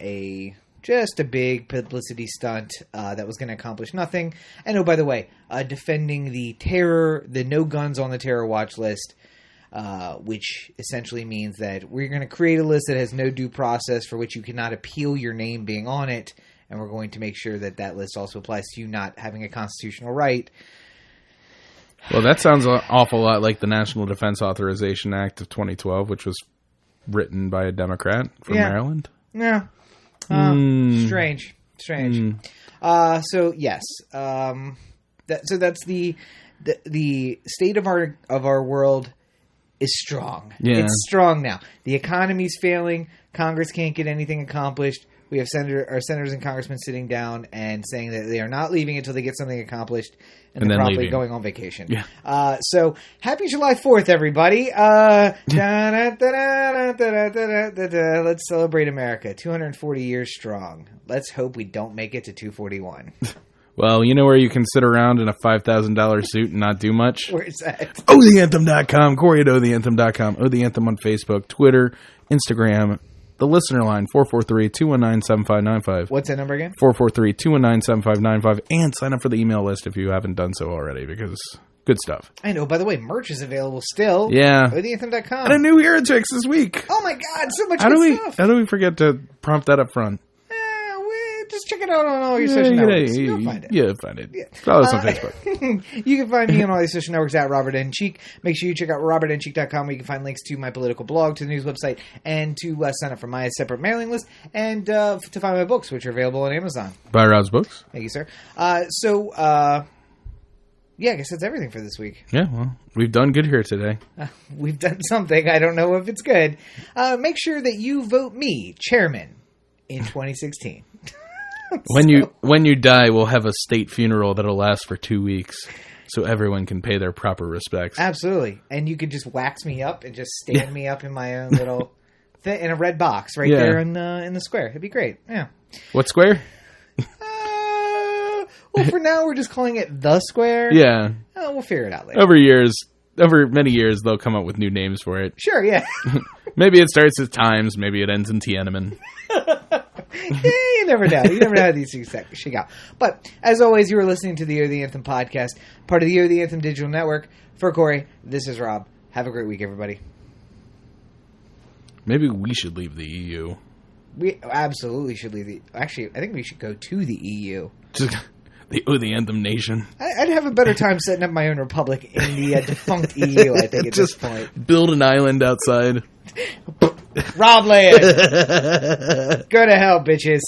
just a big publicity stunt that was going to accomplish nothing, and oh, by the way, defending the no guns on the terror watch list, which essentially means that we're going to create a list that has no due process for which you cannot appeal your name being on it. And we're going to make sure that list also applies to you not having a constitutional right. Well, that sounds an awful lot like the National Defense Authorization Act of 2012, which was written by a Democrat from Maryland. Yeah. Strange. So, yes. So that's the state of our world is strong. Yeah. It's strong now. The economy's failing. Congress can't get anything accomplished. We have our senators and congressmen sitting down and saying that they are not leaving until they get something accomplished, and then probably leaving. Going on vacation. Yeah. So happy July 4th, everybody! Let's celebrate America. 240 years strong. Let's hope we don't make it to 241. Well, you know where you can sit around in a $5,000 suit and not do much? Where's that? OhTheAnthem.com. Corey at OhTheAnthem.com. OhTheAnthem on Facebook, Twitter, Instagram. The listener line, 443-219-7595. What's that number again? 443-219-7595. And sign up for the email list if you haven't done so already, because good stuff. I know. By the way, merch is available still. Yeah. OhTheAnthem.com. And a new Heretics this week. Oh my God, so much good stuff. How do we forget to prompt that up front? just check it out on all your social networks. You'll find it. Yeah, find it. Yeah. Follow us on Facebook. You can find me on all these social networks at Robert N. Cheek. Make sure you check out robertncheek.com where you can find links to my political blog, to the news website, and to sign up for my separate mailing list, and to find my books, which are available on Amazon. Buy Rob's books. Thank you, sir. Yeah, I guess that's everything for this week. Yeah, well, we've done good here today. We've done something. I don't know if it's good. Make sure that you vote me chairman in 2016. When you die, we'll have a state funeral that'll last for 2 weeks, so everyone can pay their proper respects. Absolutely, and you could just wax me up and just stand me up in my own little in a red box right there in the square. It'd be great. Yeah. What square? Well, for now, we're just calling it the square. Yeah. We'll figure it out later. Over many years, they'll come up with new names for it. Sure, yeah. Maybe it starts at Times. Maybe it ends in Tiananmen. Yeah, you never know. You never know how these things shake out. But, as always, you are listening to the Year of the Anthem podcast, part of the Year of the Anthem digital network. For Corey, this is Rob. Have a great week, everybody. Maybe we should leave the EU. We absolutely should leave the... Actually, I think we should go to the EU. The Anthem nation. I'd have a better time setting up my own republic in the defunct EU, I think, at this point. Build an island outside. Rob Land! Go to hell, bitches.